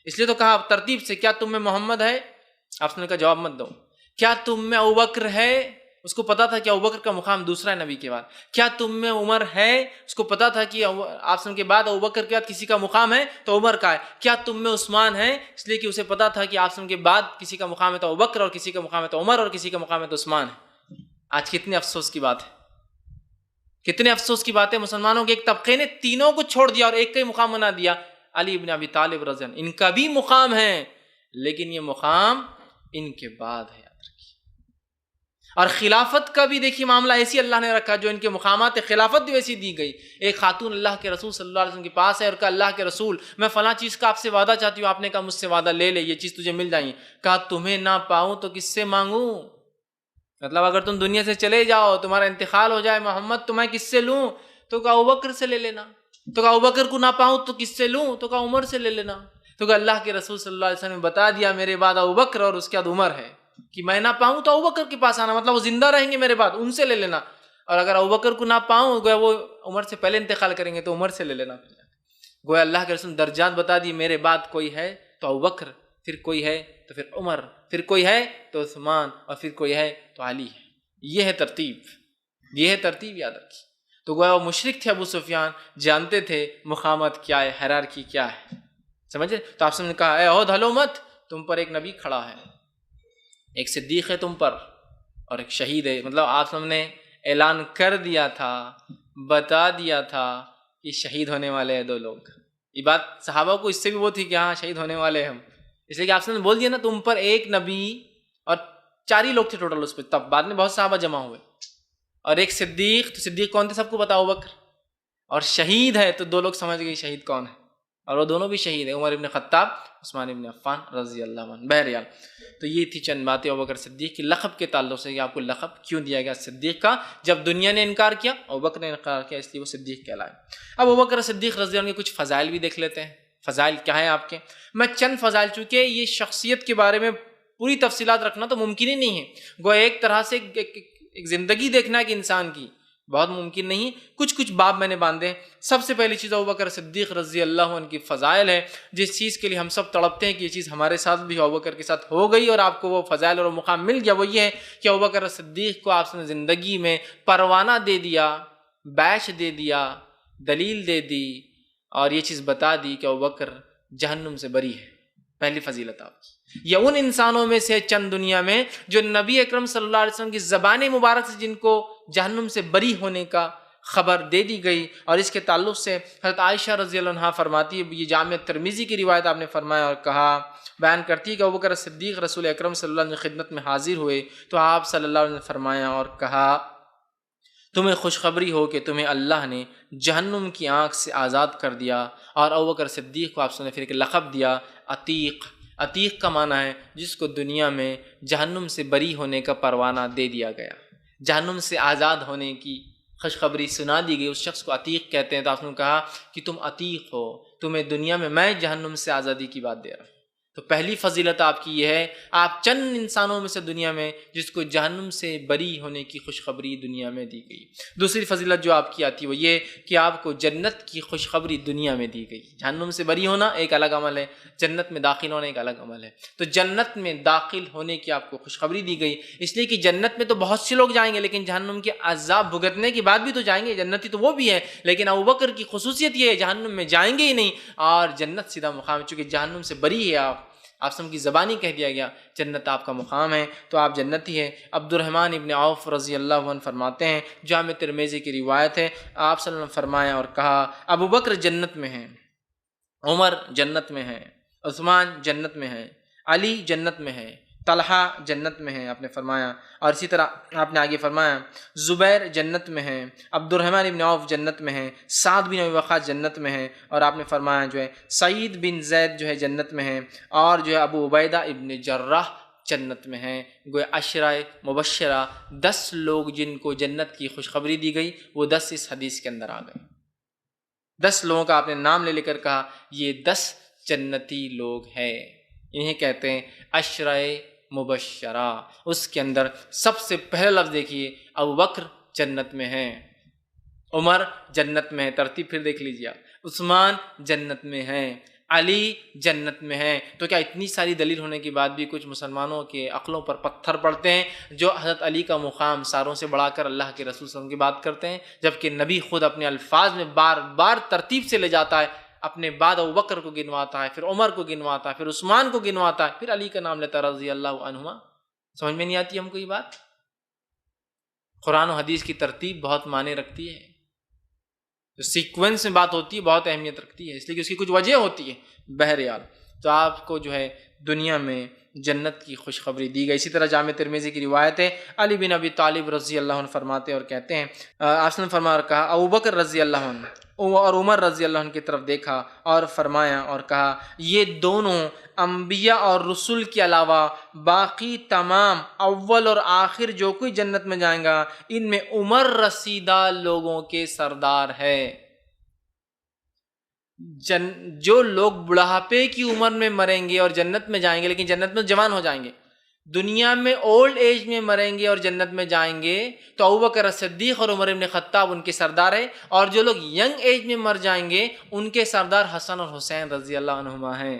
اس لیے تو کہا ترتیب سے کیا تم میں محمد ہے؟ آپ نے کہا جواب مت دو۔ کیا تم میں ابوبکر ہے؟ اس کو پتا تھا کہ ابوبکر کا مقام دوسرا ہے نبی کے بعد۔ کیا تم میں عمر ہے؟ اس کو پتا تھا کہ آپ کے بعد ابوبکر کے بعد کسی کا مقام ہے تو عمر کا ہے۔ کیا تم میں عثمان ہے؟ اس لیے کہ اسے پتا تھا کہ آپ کے بعد کسی کا مقام ہے تو ابوبکر اور کسی کا مقام ہے تو عمر اور کسی کا مقام ہے تو عثمان ہے۔ آج کتنے افسوس کی بات ہے، کتنے افسوس کی بات ہے، مسلمانوں کے ایک طبقے نے تینوں کو چھوڑ دیا اور ایک کا ہی مقام بنا دیا، علی ابن ابی طالب رضی اللہ عنہ۔ ان کا بھی مقام ہے لیکن یہ مقام ان کے بعد ہے، یاد رکھیے۔ اور خلافت کا بھی دیکھیے معاملہ ایسی اللہ نے رکھا، جو ان کے مقامات خلافت بھی ویسی دی گئی۔ ایک خاتون اللہ کے رسول صلی اللہ علیہ وسلم کے پاس ہے اور کہا اللہ کے رسول میں فلاں چیز کا آپ سے وعدہ چاہتی ہوں، آپ نے کہا مجھ سے وعدہ لے لے، یہ چیز تجھے مل جائیں گی۔ کہا تمہیں نہ پاؤں تو کس سے مانگوں؟ مطلب اگر تم دنیا سے چلے جاؤ، تمہارا انتقال ہو جائے محمد، تو میں کس سے لوں؟ تو کہا ابوبکر سے لے لینا۔ تو کہا ابوبکر کو نہ پاؤں تو کس سے لوں؟ تو کہا عمر سے لے لینا۔ تو کہا اللہ کے رسول صلی اللہ علیہ وسلم نے بتا دیا میرے بعد ابوبکر اور اس کے بعد عمر ہے، کہ میں نہ پاؤں تو ابوبکر کے پاس آنا، مطلب وہ زندہ رہیں گے میرے بعد، ان سے لے لینا، اور اگر ابوبکر کو نہ پاؤں گویا وہ عمر سے پہلے انتقال کریں گے تو عمر سے لے لینا۔ گویا اللہ کے رسول درجات بتا دی، میرے بعد کوئی ہے تو ابوبکر، پھر کوئی ہے تو پھر عمر، پھر کوئی ہے تو عثمان، اور پھر کوئی ہے تو علی ہے۔ یہ ہے ترتیب، یہ ہے ترتیب، یاد رکھیے۔ تو گویا وہ مشرک تھے ابو سفیان، جانتے تھے مقامات کیا ہے، ہیرارکی کیا ہے، سمجھے؟ تو آپ نے کہا اے عہد ہلو مت، تم پر ایک نبی کھڑا ہے، ایک صدیق ہے تم پر اور ایک شہید ہے۔ مطلب آپ نے اعلان کر دیا تھا، بتا دیا تھا کہ شہید ہونے والے ہیں دو لوگ۔ یہ بات صحابہ کو اس سے بھی وہ تھی کہ ہاں شہید ہونے والے ہیں ہم، اس لیے کہ آپ نے بول دیا نا تم پر ایک نبی، اور 4 ہی لوگ تھے ٹوٹل اس پہ، تب بعد میں بہت صحابہ جمع ہوئے، اور ایک صدیق۔ تو صدیق کون تھے سب کو پتا، ابوبکر، اور شہید ہے تو 2 لوگ سمجھ گئے شہید کون ہے، اور وہ دونوں بھی شہید ہیں، عمر ابن خطاب، عثمان ابن عفان رضی اللہ عنہ۔ بہرحال تو یہ تھی چند باتیں ابوبکر صدیق کی لقب کے تعلق سے، کہ آپ کو لقب کیوں دیا گیا صدیق کا؟ جب دنیا نے انکار کیا، ابوبکر نے انکار کیا، اس لیے وہ صدیق کہلائے۔ اب ابوبکر صدیق رضی اللہ عنہ کے کچھ فضائل بھی دیکھ لیتے ہیں۔ فضائل کیا ہیں آپ کے؟ میں چند فضائل، چونکہ یہ شخصیت کے بارے میں پوری تفصیلات رکھنا تو ممکن ہی نہیں ہے، گویا ایک طرح سے ایک زندگی دیکھنا ہے کہ انسان کی بہت ممکن نہیں، کچھ باب میں نے باندھے۔ سب سے پہلی چیز ابوبکر صدیق رضی اللہ عنہ کی فضائل ہے، جس چیز کے لیے ہم سب تڑپتے ہیں کہ یہ چیز ہمارے ساتھ بھی ابوبکر کے ساتھ ہو گئی اور آپ کو وہ فضائل اور مقام مل گیا۔ وہ یہ ہے کہ ابوبکر صدیق کو آپ نے زندگی میں پروانہ دے دیا، بیچ دے دیا، دلیل دے دی، اور یہ چیز بتا دی کہ ابوبکر جہنم سے بری ہے۔ پہلی فضیلت آپ کی، یہ ان انسانوں میں سے چند دنیا میں جو نبی اکرم صلی اللہ علیہ وسلم کی زبان مبارک سے جن کو جہنم سے بری ہونے کا خبر دے دی گئی۔ اور اس کے تعلق سے حضرت عائشہ رضی اللہ عنہا فرماتی ہے، یہ جامع ترمذی کی روایت آپ نے فرمایا اور کہا، بیان کرتی ہے کہ ابوبکر صدیق رسول اکرم صلی اللہ علیہ وسلم کی خدمت میں حاضر ہوئے تو آپ صلی اللہ علیہ وسلم نے فرمایا اور کہا، تمہیں خوشخبری ہو کہ تمہیں اللہ نے جہنم کی آنکھ سے آزاد کر دیا۔ اور ابوبکر صدیق کو آپ نے پھر ایک لقب دیا، عتیق۔ عتیق کا معنی ہے جس کو دنیا میں جہنم سے بری ہونے کا پروانہ دے دیا گیا، جہنم سے آزاد ہونے کی خوشخبری سنا دی گئی، اس شخص کو عتیق کہتے ہیں۔ تو آپ نے کہا کہ تم عتیق ہو، تمہیں دنیا میں جہنم سے آزادی کی بات دے رہا ہوں۔ تو پہلی فضیلت آپ کی یہ ہے، آپ چند انسانوں میں سے دنیا میں جس کو جہنم سے بری ہونے کی خوشخبری دنیا میں دی گئی۔ دوسری فضیلت جو آپ کی آتی ہے وہ یہ کہ آپ کو جنت کی خوشخبری دنیا میں دی گئی۔ جہنم سے بری ہونا ایک الگ عمل ہے، جنت میں داخل ہونا ایک الگ عمل ہے۔ تو جنت میں داخل ہونے کی آپ کو خوشخبری دی گئی، اس لیے کہ جنت میں تو بہت سے لوگ جائیں گے، لیکن جہنم کے عذاب بھگتنے کے بعد بھی تو جائیں گے، جنتی تو وہ بھی ہے، لیکن ابوبکر کی خصوصیت یہ ہے جہنم میں جائیں گے ہی نہیں، اور جنت سیدھا مقام، چونکہ جہنم سے بری ہے آپ سم کی زبانی کہہ دیا گیا جنت آپ کا مقام ہے، تو آپ جنتی ہے۔ عبد الرحمن ابن عوف رضی اللہ عنہ فرماتے ہیں، جامع ترمذی کی روایت ہے، آپ صلی اللہ علیہ وسلم فرمایا اور کہا، ابو بکر جنت میں ہیں، عمر جنت میں ہے، عثمان جنت میں ہے، علی جنت میں ہے، طلحہ جنت میں ہے، آپ نے فرمایا، اور اسی طرح آپ نے آگے فرمایا زبیر جنت میں ہے، عبد الرحمن ابن عوف جنت میں ہے، سعد بن ابی وقاص جنت میں ہے، اور آپ نے فرمایا جو ہے سعید بن زید جو ہے جنت میں ہے، اور جو ہے ابو عبیدہ ابن جراح جنت میں ہیں۔ گویا عشرہ مبشرہ 10 لوگ جن کو جنت کی خوشخبری دی گئی، وہ 10 اس حدیث کے اندر آ گئے۔ 10 لوگوں کا آپ نے نام لے کر کہا یہ 10 جنتی لوگ ہیں، انہیں کہتے ہیں عشرہ مبشرہ۔ اس کے اندر سب سے پہلا لفظ دیکھیے، ابو بکر جنت میں ہیں، عمر جنت میں ہے، ترتیب پھر دیکھ لیجیے آپ، عثمان جنت میں ہیں، علی جنت میں ہیں۔ تو کیا اتنی ساری دلیل ہونے کے بعد بھی کچھ مسلمانوں کے عقلوں پر پتھر پڑتے ہیں جو حضرت علی کا مقام ساروں سے بڑھا کر اللہ کے رسول صلی اللہ علیہ وسلم کی بات کرتے ہیں، جبکہ نبی خود اپنے الفاظ میں بار بار ترتیب سے لے جاتا ہے، اپنے بعد ابوبکر کو گنواتا ہے، پھر عمر کو گنواتا ہے، پھر عثمان کو گنواتا ہے، پھر علی کا نام لیتا ہے رضی اللہ عنہما۔ سمجھ میں نہیں آتی ہم کو یہ بات؟ قرآن و حدیث کی ترتیب بہت معنی رکھتی ہے، جو سیکوینس میں بات ہوتی ہے بہت اہمیت رکھتی ہے، اس لیے کہ اس کی کچھ وجہ ہوتی ہے۔ بہرحال تو آپ کو جو ہے دنیا میں جنت کی خوشخبری دی گئی۔ اسی طرح جامع ترمذی کی روایت ہے، علی بن ابی طالب رضی اللہ عنہ فرماتے اور کہتے ہیں، آپ نے فرمایا اور کہا، ابوبکر رضی اللہ عنہ اور عمر رضی اللہ عنہ کی طرف دیکھا اور فرمایا اور کہا، یہ دونوں انبیاء اور رسول کے علاوہ باقی تمام اول اور آخر جو کوئی جنت میں جائیں گا، ان میں عمر رسیدہ لوگوں کے سردار ہے۔ جو لوگ بڑھاپے کی عمر میں مریں گے اور جنت میں جائیں گے، لیکن جنت میں جوان ہو جائیں گے، دنیا میں اولڈ ایج میں مریں گے اور جنت میں جائیں گے، تو ابوبکر صدیق اور عمر بن خطاب ان کے سردار ہیں، اور جو لوگ ینگ ایج میں مر جائیں گے ان کے سردار حسن اور حسین رضی اللہ عنہما ہیں۔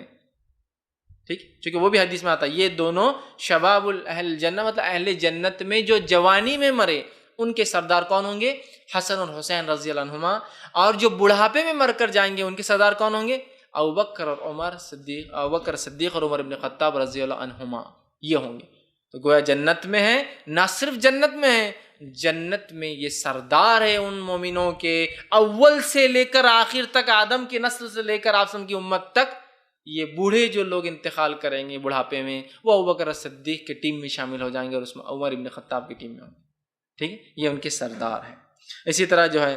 ٹھیک، چونکہ وہ بھی حدیث میں آتا ہے، یہ دونوں شباب اہل جنت، مطلب اہل جنت میں جو جوانی میں مرے ان کے سردار کون ہوں گے؟ حسن اور حسین رضی اللہ عنہما۔ اور جو بڑھاپے میں مر کر جائیں گے ان کے سردار کون ہوں گے؟ ابوبکر اور عمر صدیق، ابوبکر صدیق اور عمر بن خطاب رضی اللہ عنہما، یہ ہوں گے۔ تو گویا جنت میں ہے، نہ صرف جنت میں ہے، جنت میں یہ سردار ہے ان مومنوں کے، اول سے لے کر آخر تک، آدم کی نسل سے لے کر آپ کی امت تک، یہ بوڑھے جو لوگ انتقال کریں گے بڑھاپے میں، وہ ابوبکر صدیق کے ٹیم میں شامل ہو جائیں گے اور اس میں عمر بن خطاب کی ٹیم میں ہوں گے۔ ٹھیک ہے، یہ ان کے سردار ہیں۔ اسی طرح جو ہے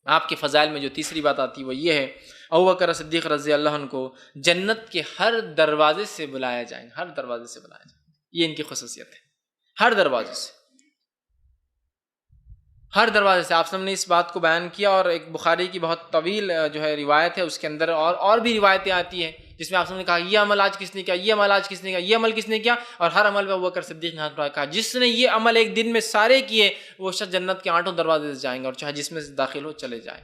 آپ کے فضائل میں جو تیسری بات آتی ہے وہ یہ ہے، ابوبکر صدیق رضی اللہ عنہ کو جنت کے ہر دروازے سے بلایا جائے گا، ہر دروازے سے بلایا جائے گا، یہ ان کی خصوصیت ہے، ہر دروازے سے، ہر دروازے سے۔ آپ نے اس بات کو بیان کیا، اور ایک بخاری کی بہت طویل جو ہے روایت ہے، اس کے اندر اور بھی روایتیں آتی ہیں جس میں آپ نے کہا یہ عمل آج کس نے کیا، یہ عمل آج کس نے کیا، یہ عمل کس نے کیا، اور ہر عمل میں ابوبکر صدیق نے ہاتھ اٹھا کہا جس نے یہ عمل ایک دن میں سارے کیے وہ شخص جنت کے 8 دروازے سے جائیں گے، اور چاہے جس میں سے داخل ہو چلے جائے۔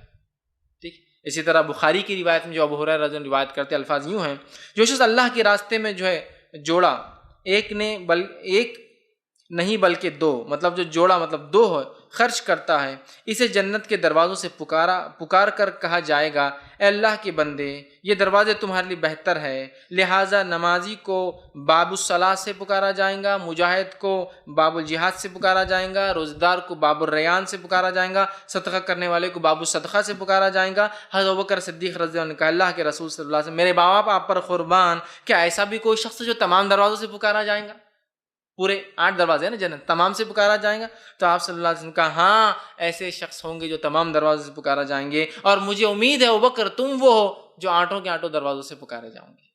ٹھیک، اسی طرح بخاری کی روایت میں جو ابو ہریرہ رضی اللہ عنہ روایت کرتے الفاظ یوں ہیں، جو شخص اللہ کے راستے میں جو ہے جوڑا، ایک نہیں بلکہ 2، مطلب جو جوڑا مطلب 2 ہے، خرچ کرتا ہے، اسے جنت کے دروازوں سے پکار کر کہا جائے گا، اے اللہ کے بندے، یہ دروازے تمہارے لیے بہتر ہے، لہٰذا نمازی کو باب الصلاۃ سے پکارا جائے گا، مجاہد کو باب الجہاد سے پکارا جائے گا، روزہ دار کو باب الریان سے پکارا جائے گا، صدقہ کرنے والے کو باب الصدقہ سے پکارا جائے گا۔ حضرت ابوبکر صدیق رضی اللہ عنہ نے کہا، اللہ کے رسول صلی اللہ علیہ وسلم، میرے باپ آپ پر قربان، کیا ایسا بھی کوئی شخص جو تمام دروازوں سے پکارا جائے گا؟ پورے 8 دروازے ہیں نا جنت، تمام سے پکارا جائے گا؟ تو آپ صلی اللہ علیہ وسلم نے کہا، ہاں ایسے شخص ہوں گے جو تمام دروازوں سے پکارا جائیں گے، اور مجھے امید ہے ابوبکر تم وہ ہو جو 8 کے 8 دروازوں سے پکارے جاؤں گے۔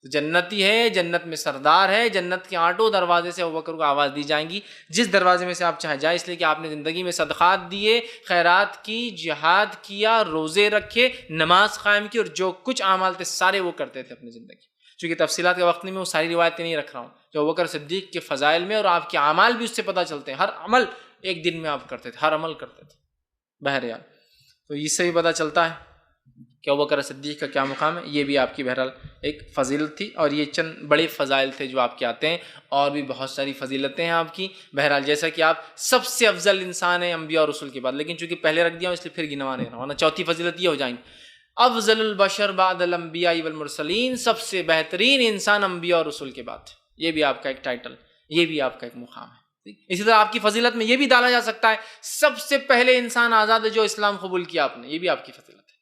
تو جنتی ہے، جنت میں سردار ہے، جنت کے 8 دروازے سے ابوبکر کو آواز دی جائیں گی، جس دروازے میں سے آپ چاہے جائیں، اس لیے کہ آپ نے زندگی میں صدقات دیے، خیرات کی، جہاد کیا، روزے رکھے، نماز قائم کی، اور جو کچھ اعمال تھے سارے وہ کرتے تھے اپنی زندگی۔ چونکہ تفصیلات کا وقت نہیں، میں وہ ساری روایتیں نہیں رکھ رہا ہوں جو ابوبکر صدیق کے فضائل میں، اور آپ کے اعمال بھی اس سے پتہ چلتے ہیں، ہر عمل ایک دن میں آپ کرتے تھے، ہر عمل کرتے تھے بہرحال، تو اس سے بھی پتہ چلتا ہے کہ ابوبکر صدیق کا کیا مقام ہے۔ یہ بھی آپ کی بہرحال ایک فضیلت تھی، اور یہ چند بڑے فضائل تھے جو آپ کے آتے ہیں، اور بھی بہت ساری فضیلتیں ہیں آپ کی بہرحال، جیسا کہ آپ سب سے افضل انسان ہیں انبیاء اور رسول کے بعد، لیکن چونکہ پہلے رکھ دیا ہوں اس لیے پھر گنوا نہیں رہا ہوں، ورنہ چوتھی فضیلت یہ ہو جائیں گی افضل البشر بعد الانبیاء والمرسلین، سب سے بہترین انسان انبیاء اور رسول کے بعد۔ یہ بھی آپ کا ایک ٹائٹل، یہ بھی آپ کا ایک مقام ہے۔ اسی طرح آپ کی فضیلت میں یہ بھی ڈالا جا سکتا ہے سب سے پہلے انسان آزاد ہے جو اسلام قبول کیا آپ نے، یہ بھی آپ کی فضیلت ہے۔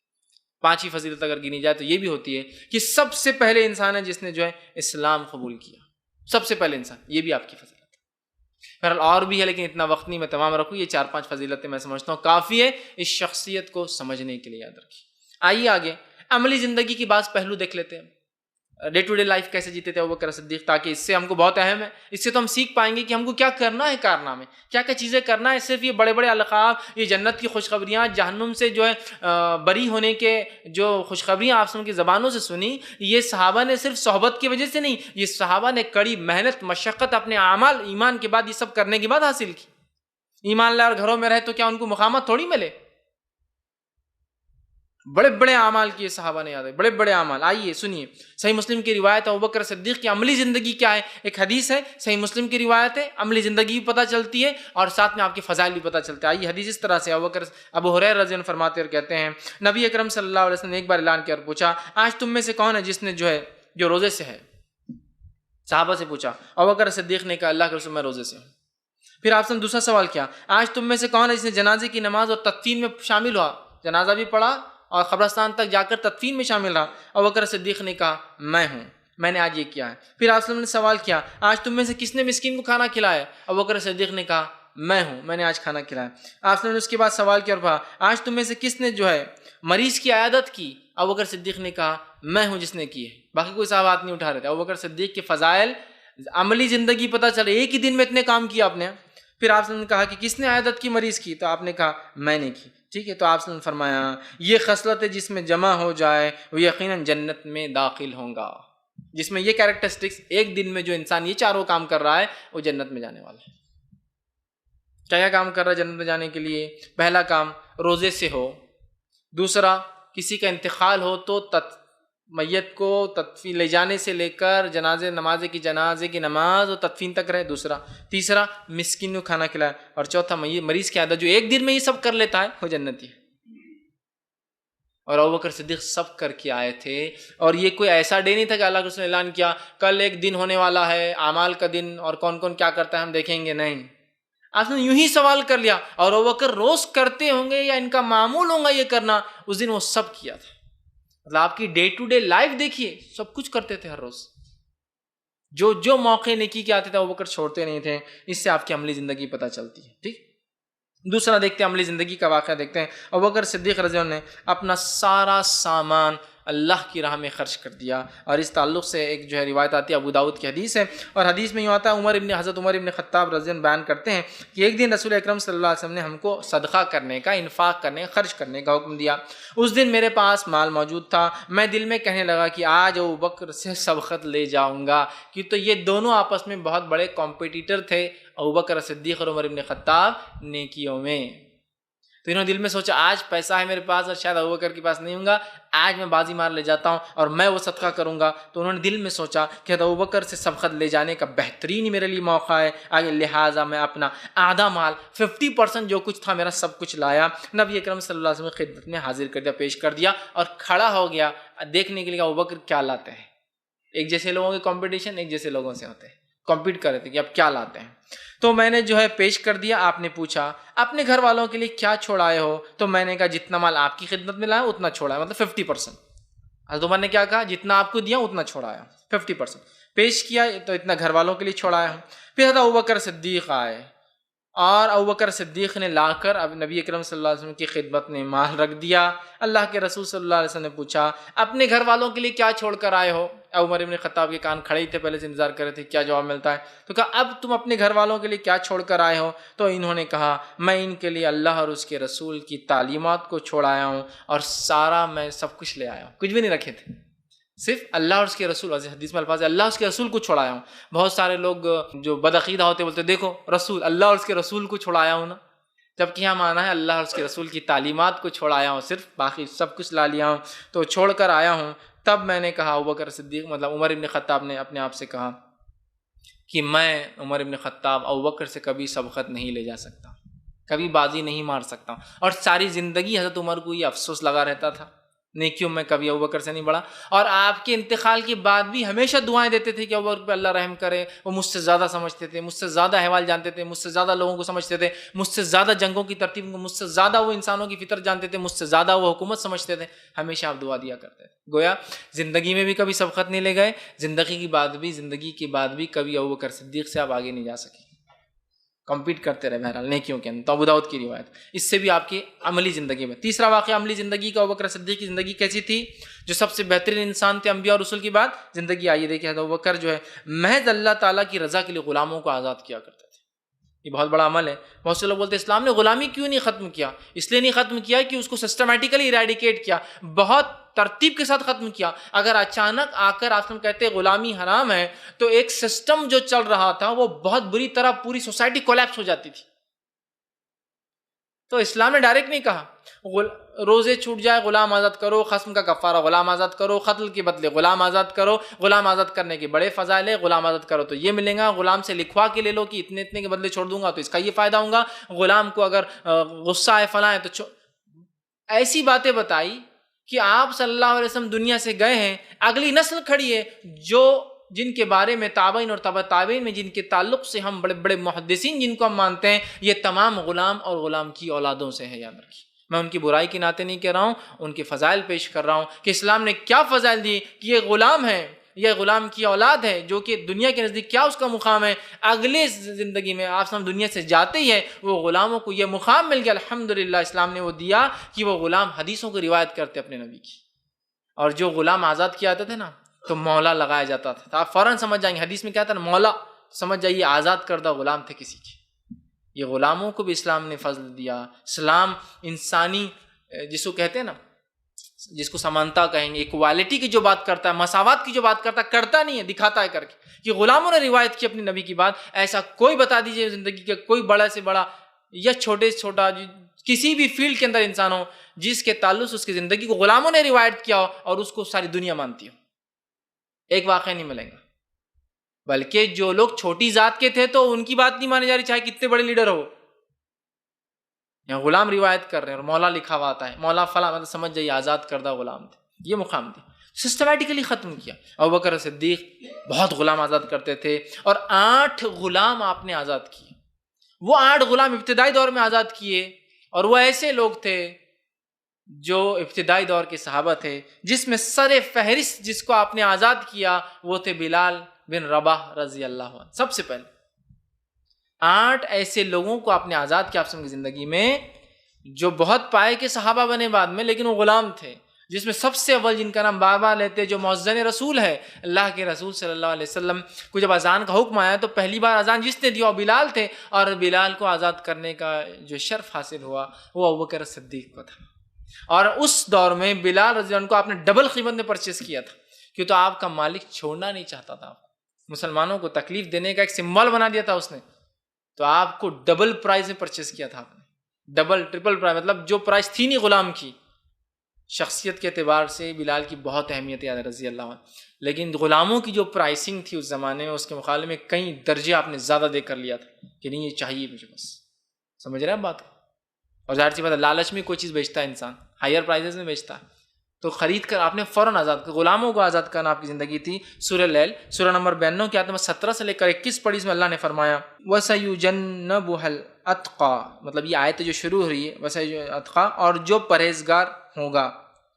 پانچویں فضیلت اگر گنی جائے تو یہ بھی ہوتی ہے کہ سب سے پہلے انسان ہے جس نے جو ہے اسلام قبول کیا، سب سے پہلے انسان، یہ بھی آپ کی فضیلت ہے۔ بہرحال اور بھی ہے لیکن اتنا وقت نہیں، میں تمام رکھوں، یہ 4-5 فضیلتیں میں سمجھتا ہوں کافی ہے اس شخصیت کو سمجھنے کے لیے، یاد رکھیے۔ آئیے آگے عملی زندگی کی بعض پہلو دیکھ لیتے ہیں، ڈے ٹو ڈے لائف کیسے جیتے تھے ابوبکر صدیق، تاکہ اس سے ہم کو بہت اہم ہے، اس سے تو ہم سیکھ پائیں گے کہ ہم کو کیا کرنا ہے، کارنامے کیا کیا چیزیں کرنا ہے۔ صرف یہ بڑے بڑے القاب، یہ جنت کی خوشخبریاں، جہنم سے جو ہے بری ہونے کے جو خوشخبریاں آپ سن کی زبانوں سے سنی، یہ صحابہ نے صرف صحبت کی وجہ سے نہیں، یہ صحابہ نے کڑی محنت مشقت اپنے اعمال ایمان کے بعد یہ سب کرنے کے بعد حاصل کی۔ ایمان لائے اور گھروں میں رہے تو کیا ان کو مقامات تھوڑی ملے؟ بڑے بڑے اعمال کیے صحابہ نے، یاد ہے بڑے بڑے اعمال۔ آئیے سنیے، صحیح مسلم کی روایت ہے ابوبکر صدیق کی عملی زندگی کیا ہے، ایک حدیث ہے، صحیح مسلم کی روایت ہے، عملی زندگی بھی پتہ چلتی ہے اور ساتھ میں آپ کے فضائل بھی پتہ چلتے ہیں۔ آئیے حدیث اس طرح سے، ابو ہریرہ رضی اللہ عنہ فرماتے اور کہتے ہیں نبی اکرم صلی اللہ علیہ وسلم نے ایک بار اعلان کیا اور پوچھا آج تم میں سے کون ہے جس نے جو روزے سے ہے؟ صحابہ سے پوچھا، ابوبکر صدیق نے کہا اللہ کے رسول میں روزے سے ہوں۔ پھر آپ نے دوسرا سوال کیا، آج تم میں سے کون ہے جس نے جنازے کی نماز اور تدفین میں شامل ہوا، جنازہ بھی پڑھا اور قبرستان تک جا کر تدفین میں شامل رہا؟ ابوبکر صدیق نے کہا میں ہوں، میں نے آج یہ کیا ہے۔ پھر آپ نے سوال کیا آج تم میں سے کس نے مسکین کو کھانا کھلایا؟ ابوبکر صدیق نے کہا میں ہوں، میں نے آج کھانا کھلایا۔ آپ نے اس کے بعد سوال کیا اور کہا آج تم میں سے کس نے مریض کی عیادت کی؟ ابوبکر صدیق نے کہا میں ہوں جس نے کی ہے۔ باقی کوئی صاحب ہاتھ نہیں اٹھا رہے تھے۔ ابوبکر صدیق کے فضائل، عملی زندگی پتہ چلے، ایک ہی دن میں اتنے کام کیا آپ نے۔ پھر آپ نے کہا کہ کس نے عیادت کی مریض کی؟ تو آپ نے کہا میں نے کی۔ ٹھیک ہے، تو آپ نے فرمایا یہ خصلت ہے جس میں جمع ہو جائے وہ یقیناً جنت میں داخل ہوں گا۔ جس میں یہ کیریکٹرسٹکس، ایک دن میں جو انسان یہ چاروں کام کر رہا ہے وہ جنت میں جانے والا ہے۔ کیا کام کر رہا ہے جنت میں جانے کے لیے؟ پہلا کام روزے سے ہو، دوسرا کسی کا انتقال ہو تو میت کو تدفین لے جانے سے لے کر جنازے کی نماز اور تدفین تک رہے، دوسرا، تیسرا مسکین کو کھانا کھلائے، اور چوتھا مریض کی عادت جو ایک دن میں یہ سب کر لیتا ہے وہ جنتی ہے۔ اور ابوبکر صدیق سب کر کے آئے تھے، اور یہ کوئی ایسا ڈے نہیں تھا کہ اللہ کے رسول نے اعلان کیا کل ایک دن ہونے والا ہے اعمال کا دن اور کون کون کیا کرتا ہے ہم دیکھیں گے، نہیں، آپ نے یوں ہی سوال کر لیا۔ اور ابوبکر روز کرتے ہوں گے یا ان کا معمول ہوگا یہ کرنا، اس دن وہ سب کیا تھا۔ مطلب آپ کی ڈے ٹو ڈے لائف دیکھیے، سب کچھ کرتے تھے ہر روز، جو موقع نیکی کے آتے تھے ابوبکر چھوڑتے نہیں تھے۔ اس سے آپ کی عملی زندگی پتہ چلتی ہے۔ ٹھیک، دوسرا دیکھتے ہیں عملی زندگی کا واقعہ دیکھتے ہیں۔ ابوبکر صدیق رضی اللہ عنہ نے اپنا سارا سامان اللہ کی راہ میں خرچ کر دیا، اور اس تعلق سے ایک روایت آتی ہے، ابو داؤد کی حدیث ہے، اور حدیث میں یوں آتا ہے حضرت عمر ابن خطاب رضی اللہ عنہ بیان کرتے ہیں کہ ایک دن رسول اکرم صلی اللہ علیہ وسلم نے ہم کو صدقہ کرنے کا، انفاق کرنے، خرچ کرنے کا حکم دیا۔ اس دن میرے پاس مال موجود تھا، میں دل میں کہنے لگا کہ آج ابوبکر سے سبقت لے جاؤں گا، کیونکہ تو یہ دونوں آپس میں بہت بڑے کمپیٹیٹر تھے، ابوبکر صدیق اور عمر ابن خطاب نیکیوں میں۔ تو انہوں نے دل میں سوچا آج پیسہ ہے میرے پاس اور شاید ابوبکر کے پاس نہیں ہوں گا، آج میں بازی مار لے جاتا ہوں اور میں وہ صدقہ کروں گا۔ تو انہوں نے دل میں سوچا کہ ابوبکر سے سبقت لے جانے کا بہترین ہی میرے لیے موقع ہے آگے، لہٰذا میں اپنا آدھا مال 50% جو کچھ تھا میرا سب کچھ لایا، نبی اکرم صلی اللہ علیہ وسلم کی خدمت میں حاضر کر دیا، پیش کر دیا، اور کھڑا ہو گیا دیکھنے کے لیے ابوبکر کیا لاتے ہیں۔ ایک جیسے لوگوں کے کمپٹیشن ایک جیسے لوگوں سے ہوتے ہیں، کمپیٹ کر رہے تھے کہ اب کیا لاتے ہیں۔ تو میں نے پیش کر دیا۔ آپ نے پوچھا اپنے گھر والوں کے لیے کیا چھوڑائے ہو؟ تو میں نے کہا جتنا مال آپ کی خدمت میں لایا اتنا چھوڑا ہے، مطلب 50%۔ حضرت عمر نے کیا کہا؟ جتنا آپ کو دیا اتنا چھوڑایا، 50% پیش کیا، تو اتنا گھر والوں کے لیے چھوڑایا ہوں۔ پھر حضرت ابوبکر صدیق آئے، اور ابوبکر صدیق نے لا کر اب نبی اکرم صلی اللہ علیہ وسلم کی خدمت میں مال رکھ دیا۔ اللہ کے رسول صلی اللہ علیہ وسلم نے پوچھا اپنے گھر والوں کے لیے کیا چھوڑ کر آئے ہو؟ عمر ابن خطاب کے کان کھڑے ہی تھے، پہلے سے انتظار کر رہے تھے کیا جواب ملتا ہے۔ تو کہا اب تم اپنے گھر والوں کے لیے کیا چھوڑ کر آئے ہو؟ تو انہوں نے کہا میں ان کے لیے اللہ اور اس کے رسول کی تعلیمات کو چھوڑ آیا ہوں، اور سارا میں سب کچھ لے آیا ہوں، کچھ بھی نہیں رکھے تھے، صرف اللہ اور اس کے رسول، حدیث میں الفاظ ہے اللہ اور اس کے رسول کو چھڑایا ہوں. بہت سارے لوگ جو بدعقیدہ ہوتے بولتے دیکھو رسول، اللہ اور اس کے رسول کو چھڑایا ہوں نا، جبکہ یہاں مانا ہے اللہ اور اس کے رسول کی تعلیمات کو چھوڑایا ہوں، صرف باقی سب کچھ لا لیا ہوں تو چھوڑ کر آیا ہوں. تب میں نے کہا، ابوبکر صدیق مطلب عمر ابن خطاب نے اپنے آپ سے کہا کہ میں عمر ابن خطاب ابوبکر سے کبھی سبقت نہیں لے جا سکتا، کبھی بازی نہیں مار سکتا. اور ساری زندگی حضرت عمر کو یہ افسوس لگا رہتا تھا نیکیوں میں کبھی ابوبکر سے نہیں بڑھا. اور آپ کے انتقال کے بعد بھی ہمیشہ دعائیں دیتے تھے کہ ابوبکر پہ اللہ رحم کرے، وہ مجھ سے زیادہ سمجھتے تھے، مجھ سے زیادہ احوال جانتے تھے، مجھ سے زیادہ لوگوں کو سمجھتے تھے، مجھ سے زیادہ جنگوں کی ترتیب کو، مجھ سے زیادہ وہ انسانوں کی فطرت جانتے تھے، مجھ سے زیادہ وہ حکومت سمجھتے تھے. ہمیشہ آپ دعا دیا کرتے تھے. گویا زندگی میں بھی کبھی سبقت نہیں لے گئے، زندگی کے بعد بھی کبھی ابوبکر صدیق سے آپ آگے نہیں جا سکے، کمپیٹ کرتے رہے بہرحال نیکیوں کے اندر. تو ابو داؤد کی روایت. اس سے بھی آپ کی عملی زندگی میں. تیسرا واقعہ عملی زندگی کا، ابوبکر صدیق کی زندگی کیسی تھی؟ جو سب سے بہترین انسان تھے انبیاء اور رسول کی بعد زندگی. آئیے دیکھیں، ابوبکر جو ہے محض اللہ تعالیٰ کی رضا کے لیے غلاموں کو آزاد کیا کرتے تھے. یہ بہت بڑا عمل ہے. بہت سے لوگ بولتے ہیں اسلام نے غلامی کیوں نہیں ختم کیا؟ اس لیے نہیں ختم کیا کہ اس کو سسٹمیٹیکلی ایریڈیکیٹ کیا، بہت ترتیب کے ساتھ ختم کیا. اگر اچانک آ کر آپ کہتے ہیں غلامی حرام ہے، تو ایک سسٹم جو چل رہا تھا وہ بہت بری طرح پوری سوسائٹی کولیپس ہو جاتی تھی. تو اسلام نے ڈائریکٹ نہیں کہا روزے چھوٹ جائے غلام آزاد کرو، خصم کا کفارہ غلام آزاد کرو، قتل کے بدلے غلام آزاد کرو، غلام آزاد کرنے کے بڑے فضائل ہے، غلام آزاد کرو تو یہ ملیں گا، غلام سے لکھوا کے لے لو کہ اتنے اتنے کے بدلے چھوڑ دوں گا تو اس کا یہ فائدہ ہوگا، غلام کو اگر غصہ ہے فلاں ہے تو ایسی باتیں بتائی کہ آپ صلی اللہ علیہ وسلم دنیا سے گئے ہیں، اگلی نسل کھڑی ہے جن کے بارے میں تابعین اور تبع تابعین میں جن کے تعلق سے ہم بڑے بڑے محدثین جن کو ہم مانتے ہیں، یہ تمام غلام اور غلام کی اولادوں سے ہے. یاد رکھیے، میں ان کی برائی کے ناطے نہیں کہہ رہا ہوں، ان کے فضائل پیش کر رہا ہوں کہ اسلام نے کیا فضائل دی کہ یہ غلام ہے، یہ غلام کی اولاد ہے، جو کہ دنیا کے نزدیک کیا اس کا مقام ہے. اگلے زندگی میں آپ سب دنیا سے جاتے ہی ہیں وہ غلاموں کو یہ مقام مل گیا. الحمدللہ اسلام نے وہ دیا کہ وہ غلام حدیثوں کو روایت کرتے اپنے نبی کی. اور جو غلام آزاد کیا جاتے تھے نا تو مولا لگایا جاتا تھا. تو آپ فوراً سمجھ جائیں گے حدیث میں کیا تھا نا، مولا سمجھ جائیے آزاد کردہ غلام تھے کسی کے. یہ غلاموں کو بھی اسلام نے فضل دیا. اسلام انسانی جس کو کہتے ہیں نا، جس کو سمانتا کہیں گے، ایکوالٹی کی جو بات کرتا ہے، مساوات کی جو بات کرتا ہے، کرتا نہیں ہے، دکھاتا ہے کر کے. کہ غلاموں نے روایت کی اپنے نبی کی بات. ایسا کوئی بتا دیجئے زندگی کا کوئی بڑا سے بڑا یا چھوٹے سے چھوٹا کسی بھی فیلڈ کے اندر انسان ہو جس کے تعلق اس کی زندگی کو غلاموں نے روایت کیا ہو اور اس کو ساری دنیا مانتی ہو، ایک واقعہ نہیں ملے گا. بلکہ جو لوگ چھوٹی ذات کے تھے تو ان کی بات نہیں مانی جا رہی چاہے کتنے بڑے لیڈر ہو. یہاں غلام روایت کر رہے ہیں اور مولا لکھا ہوا آتا ہے، مولا فلاں، مطلب سمجھ جائیے آزاد کردہ غلام تھے. یہ مقام تھے، سسٹمیٹیکلی ختم کیا. ابوبکر صدیق بہت غلام آزاد کرتے تھے اور 8 غلام آپ نے آزاد کیے. وہ 8 غلام ابتدائی دور میں آزاد کیے اور وہ ایسے لوگ تھے جو ابتدائی دور کے صحابہ تھے جس میں سر فہرست جس کو آپ نے آزاد کیا وہ تھے بلال بن رباح رضی اللہ عنہ. سب سے پہلے 8 ایسے لوگوں کو آپ نے آزاد کیا آپ کی زندگی میں جو بہت پائے کے صحابہ بنے بعد میں، لیکن وہ غلام تھے. جس میں سب سے اول جن کا نام بار بار لیتے جو مؤذن رسول ہے، اللہ کے رسول صلی اللہ علیہ وسلم کو جب اذان کا حکم آیا تو پہلی بار اذان جس نے دیا وہ بلال تھے، اور بلال کو آزاد کرنے کا جو شرف حاصل ہوا وہ ابوبکر صدیق کو تھا. اور اس دور میں بلال رضی اللہ عنہ کو آپ نے ڈبل قیمت میں پرچیز کیا تھا، کیوں تو آپ کا مالک چھوڑنا نہیں چاہتا تھا. مسلمانوں کو تکلیف دینے کا ایک سمبل بنا دیا تھا اس نے، تو آپ کو ڈبل پرائز میں پرچیز کیا تھا آپ نے. ڈبل ٹرپل پرائز، مطلب جو پرائز تھی نہیں غلام کی. شخصیت کے اعتبار سے بلال کی بہت اہمیت ہے رضی اللہ عنہ، لیکن غلاموں کی جو پرائسنگ تھی اس زمانے میں اس کے مقابلے میں کئی درجے آپ نے زیادہ دے کر لیا تھا کہ نہیں یہ چاہیے مجھے، بس سمجھ رہے ہیں بات. اور ظاہر سی بات ہے لالچ میں کوئی چیز بیچتا ہے انسان، ہائر پرائزز میں بیچتا ہے، تو خرید کر آپ نے فوراً آزاد کر غلاموں کو آزاد کرنا آپ کی زندگی تھی. سورہ لیل سورہ نمبر 92 کی آیت نمبر 17 سے لے کر 21 پڑھی، اس میں اللہ نے فرمایا وَسَيُجَنَّبُهَا الْأَتْقَى، مطلب یہ آیت جو شروع ہو رہی ہے وَسَيُجَنَّبُهَا الْأَتْقَى، اور جو پرہیزگار ہوگا.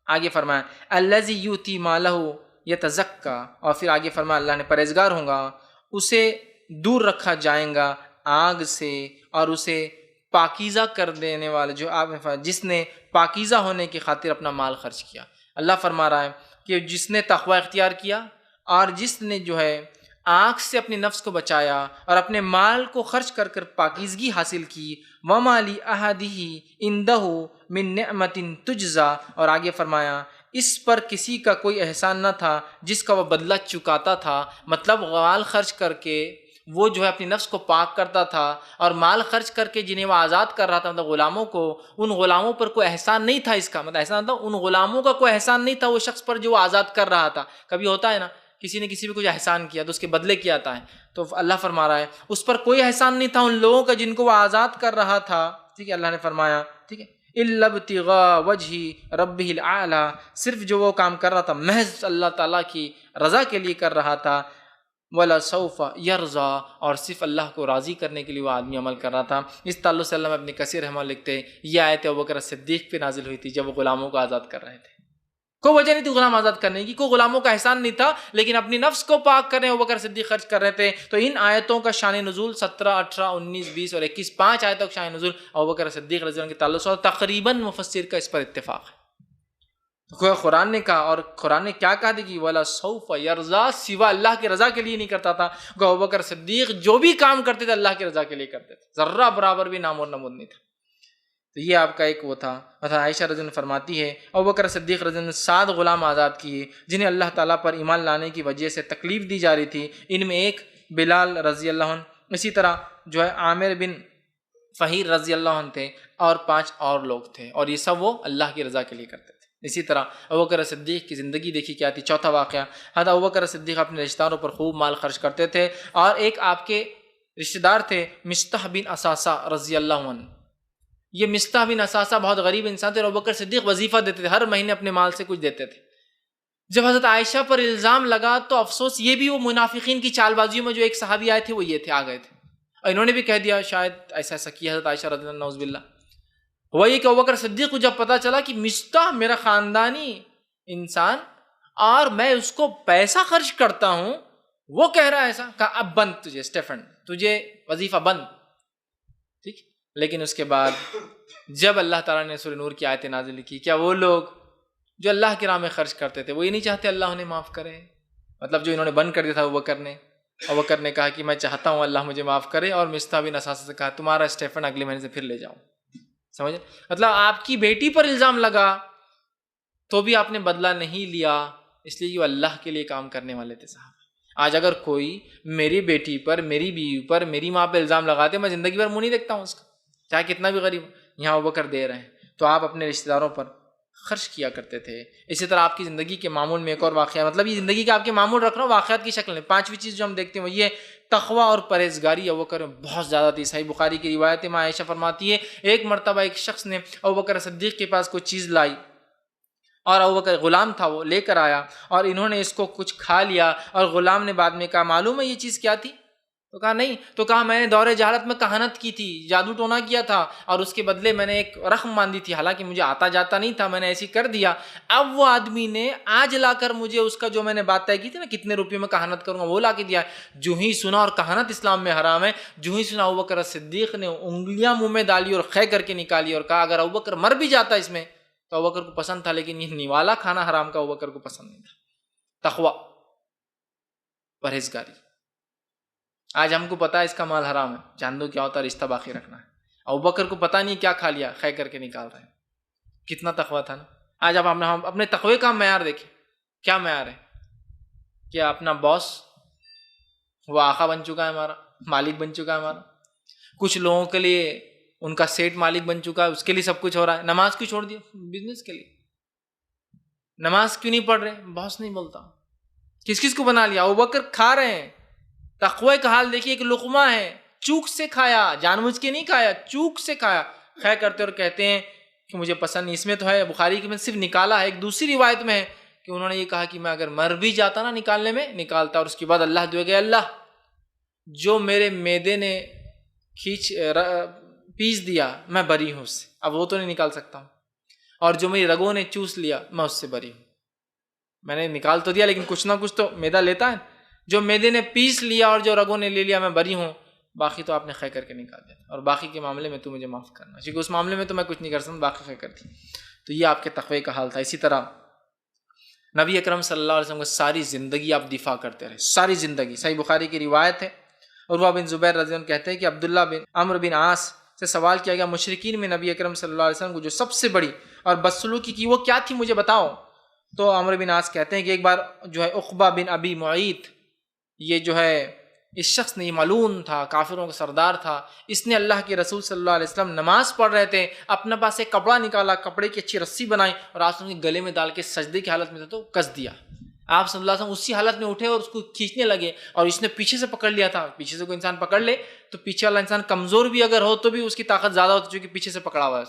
آگے فرمایا الَّذِي يُؤْتِي مَالَهُ يَتَزَكَّى، اور پھر آگے فرمایا اللہ نے پرہیزگار ہوگا اسے دور رکھا جائے گا آگ سے اور اسے پاکیزہ کر دینے والے، جو آپ جس نے پاکیزہ ہونے کی خاطر اپنا مال خرچ کیا. اللہ فرما رہا ہے کہ جس نے تقوی اختیار کیا اور جس نے جو ہے آنکھ سے اپنے نفس کو بچایا اور اپنے مال کو خرچ کر کر پاکیزگی حاصل کی. وَمَا لِأَحَدِهِ عِندَهُ مِن نِعْمَةٍ تُجْزَى، اور آگے فرمایا اس پر کسی کا کوئی احسان نہ تھا جس کا وہ بدلہ چکاتا تھا. مطلب مال خرچ کر کے وہ جو ہے اپنی نفس کو پاک کرتا تھا، اور مال خرچ کر کے جنہیں وہ آزاد کر رہا تھا، مطلب غلاموں کو، ان غلاموں پر کوئی احسان نہیں تھا. اس کا مطلب احسان تھا ان غلاموں کا کوئی احسان نہیں تھا وہ شخص پر جو وہ آزاد کر رہا تھا. کبھی ہوتا ہے نا کسی نے کسی پہ کچھ احسان کیا تو اس کے بدلے کیا آتا ہے، تو اللہ فرما رہا ہے اس پر کوئی احسان نہیں تھا ان لوگوں کا جن کو وہ آزاد کر رہا تھا. ٹھیک ہے، اللہ نے فرمایا ٹھیک ہے الا ابتغاء وجہ ربہ الاعلی، صرف جو وہ کام کر رہا تھا محض اللہ تعالیٰ کی رضا کے لیے کر رہا تھا. وَلَسَوْفَ يَرْضَىٰ، اور صرف اللہ کو راضی کرنے کے لیے وہ آدمی عمل کر رہا تھا. اس تعلق سے علامہ ابن کثیر رحمہ اللہ لکھتے ہیں یہ آیت ابوبکر صدیق پہ نازل ہوئی تھی جب وہ غلاموں کو آزاد کر رہے تھے. کوئی وجہ نہیں تھی غلام آزاد کرنے کی، کوئی غلاموں کا احسان نہیں تھا، لیکن اپنی نفس کو پاک کرنے ابوبکر صدیق خرچ کر رہے تھے. تو ان آیتوں کا شان نزول 17، 18، 19، 20 اور 21 5 آیتوں کا شان نزول ابوبکر صدیق رضی اللہ عنہ کے تعلق سے، اور تقریباً مفسر کا اس پر اتفاق ہے. قرآن نے کہا، اور قرآن نے کیا کہا تھا کہ وَلَسَوْفَ يَرْضَىٰ، سوا اللہ کی رضا کے لیے نہیں کرتا تھا. ابوبکر صدیق جو بھی کام کرتے تھے اللہ کی رضا کے لیے کرتے تھے، ذرہ برابر بھی نام اور نمود نہیں تھا. تو یہ آپ کا ایک وہ تھا. عائشہ رضی اللہ عنہ فرماتی ہے ابوبکر صدیق رضی اللہ عنہ 7 غلام آزاد کیے جنہیں اللہ تعالیٰ پر ایمان لانے کی وجہ سے تکلیف دی جا رہی تھی. ان میں ایک بلال رضی اللہ عنہ، اسی طرح جو ہے عامر بن فہیر رضی اللہ عنہ تھے، اور 5 اور لوگ تھے، اور یہ سب وہ اللہ کی رضا کے لیے کرتے تھے. اسی طرح ابوبکر صدیق کی زندگی دیکھی کیا تھی. چوتھا واقعہ، حضرت ابوبکر صدیق اپنے رشتہ داروں پر خوب مال خرچ کرتے تھے، اور ایک آپ کے رشتہ دار تھے مصطح بن اساسہ رضی اللہ عنہ. یہ مصطح بن اساسہ بہت غریب انسان تھے، اور ابوبکر صدیق وظیفہ دیتے تھے، ہر مہینے اپنے مال سے کچھ دیتے تھے. جب حضرت عائشہ پر الزام لگا تو افسوس، یہ بھی وہ منافقین کی چال بازیوں میں جو ایک صحابی آئے تھے وہ یہ تھے، آ گئے تھے، اور انہوں نے بھی کہہ دیا شاید ایسا ایسا کیا حضرت عائشہ رضی اللہ عنہ، نعوذ باللہ. ہوا یہ کہ ابوبکر صدیق کو جب پتا چلا کہ مصطح میرا خاندانی انسان اور میں اس کو پیسہ خرچ کرتا ہوں، وہ کہہ رہا ہے ایسا، کہا اب بند تجھے اسٹیفن، تجھے وظیفہ بند. ٹھیک، لیکن اس کے بعد جب اللہ تعالیٰ نے سورہ نور کی آیتیں نازل کی، کیا وہ لوگ جو اللہ کی راہ میں خرچ کرتے تھے وہ یہ نہیں چاہتے اللہ انہیں معاف کرے؟ مطلب جو انہوں نے بند کر دیا تھا ابوبکر نے کہا کہ میں چاہتا ہوں اللہ مجھے معاف کرے، اور مصطح بن اساسہ سے کہا تمہارا اسٹیفن اگلے مہینے سے پھر لے جاؤ. سمجھے؟ مطلب آپ کی بیٹی پر الزام لگا تو بھی آپ نے بدلہ نہیں لیا، اس لیے یہ اللہ کے لیے کام کرنے والے تھے صاحب. آج اگر کوئی میری بیٹی پر، میری بیوی پر، میری ماں پہ الزام لگاتے، میں زندگی بھر منہ نہیں دیکھتا ہوں اس کا، چاہے کتنا بھی غریب. یہاں ابوبکر دے رہے ہیں تو آپ اپنے رشتہ داروں پر خرچ کیا کرتے تھے. اسی طرح آپ کی زندگی کے معمول میں ایک اور واقعہ، مطلب یہ زندگی کے آپ کے معمول رکھ رہا ہوں واقعات کی شکل میں. 5ویں چیز جو ہم دیکھتے ہیں وہ یہ تقوی اور پرہیزگاری ابوبکر میں بہت زیادہ تھی. صحیح بخاری کی روایت میں عائشہ فرماتی ہے ایک مرتبہ ایک شخص نے ابوبکر صدیق کے پاس کوئی چیز لائی، اور ابوبکر غلام تھا وہ لے کر آیا، اور انہوں نے اس کو کچھ کھا لیا، اور غلام نے بعد میں کہا معلوم ہے یہ چیز کیا تھی؟ تو کہا نہیں. تو کہا میں نے دور جہالت میں کہانت کی تھی، جادو ٹونا کیا تھا، اور اس کے بدلے میں نے ایک رقم باندھی تھی، حالانکہ مجھے آتا جاتا نہیں تھا، میں نے ایسی کر دیا. اب وہ آدمی نے آج لا کر مجھے اس کا جو میں نے بات طے کی تھی نا کتنے روپے میں کہانت کروں گا وہ لا کے دیا. جو ہی سنا، اور کہانت اسلام میں حرام ہے، جو ہی سنا ابوبکر صدیق نے انگلیاں منہ میں ڈالی اور خے کر کے نکالی، اور کہا اگر ابوبکر مر بھی جاتا اس میں تو ابوبکر کو پسند تھا، لیکن یہ نوالا کھانا حرام کا ابوبکر کو پسند نہیں تھا. تقوی، پرہیزگاری. آج ہم کو پتا ہے اس کا مال حرام ہے، جان دو کیا ہوتا ہے، رشتہ باقی رکھنا ہے. ابوبکر کو پتا نہیں کیا کھا لیا، خے کر کے نکال رہے ہیں. کتنا تقوی تھا نا. آج اب ہم اپنے تقوی کا معیار دیکھیں، کیا معیار ہے؟ کیا اپنا باس وہ آقا بن چکا ہے، ہمارا مالک بن چکا ہے ہمارا. کچھ لوگوں کے لیے ان کا سیٹ مالک بن چکا ہے، اس کے لیے سب کچھ ہو رہا ہے. نماز کیوں چھوڑ دیا؟ بزنس کے لیے. نماز کیوں نہیں پڑھ رہے؟ باس نہیں بولتا. کس کس کو بنا لیا؟ ابوبکر کھا رہے ہیں. تقوی کا حال دیکھیے، ایک لقمہ ہے، چوک سے کھایا، جان بوجھ کے نہیں کھایا، چوک سے کھایا. خیر کرتے اور کہتے ہیں کہ مجھے پسند نہیں. اس میں تو ہے بخاری کی میں صرف نکالا ہے. ایک دوسری روایت میں ہے کہ انہوں نے یہ کہا کہ میں اگر مر بھی جاتا نا نکالنے میں نکالتا. اور اس کے بعد اللہ دعا گیا اللہ جو میرے معدے نے پیس دیا میں بری ہوں اس سے، اب وہ تو نہیں نکال سکتا ہوں، اور جو میری رگوں نے چوس لیا میں اس سے بری ہوں. میں نے نکال تو دیا لیکن کچھ نہ کچھ تو معدہ لیتا ہے. جو معدے نے پیس لیا اور جو رگوں نے لے لیا میں بری ہوں، باقی تو آپ نے خے کر کے نکال دیا، اور باقی کے معاملے میں تو مجھے معاف کرنا، کیونکہ اس معاملے میں تو میں کچھ نہیں کر سکتا، باقی خے کر دی. تو یہ آپ کے تقوی کا حال تھا. اسی طرح نبی اکرم صلی اللہ علیہ وسلم کو ساری زندگی آپ دفاع کرتے رہے، ساری زندگی. صحیح بخاری کی روایت ہے، عروہ بن زبیر رضی اللہ عنہ کہتے ہیں کہ عبداللہ بن عمرو بن عاص سے سوال کیا گیا مشرکین میں نبی اکرم صلی اللہ علیہ وسلم کو جو سب سے بڑی اور بدسلوکی کی وہ کیا تھی مجھے بتاؤ. تو عمرو بن عاص کہتے ہیں کہ ایک بار جو ہے عقبہ بن ابی معیط، یہ جو ہے اس شخص نے، یہ ملعون تھا، کافروں کا سردار تھا، اس نے اللہ کے رسول صلی اللہ علیہ وسلم نماز پڑھ رہے تھے، اپنے پاس ایک کپڑا نکالا، کپڑے کی اچھی رسی بنائی اور آپ کے گلے میں ڈال کے سجدے کی حالت میں تھا تو کس دیا۔ آپ صلی اللہ علیہ وسلم اسی حالت میں اٹھے اور اس کو کھینچنے لگے، اور اس نے پیچھے سے پکڑ لیا تھا۔ پیچھے سے کوئی انسان پکڑ لے تو پیچھے والا انسان کمزور بھی اگر ہو تو بھی اس کی طاقت زیادہ ہوتی ہے، جو کہ پیچھے سے پکڑا ہوا ہے،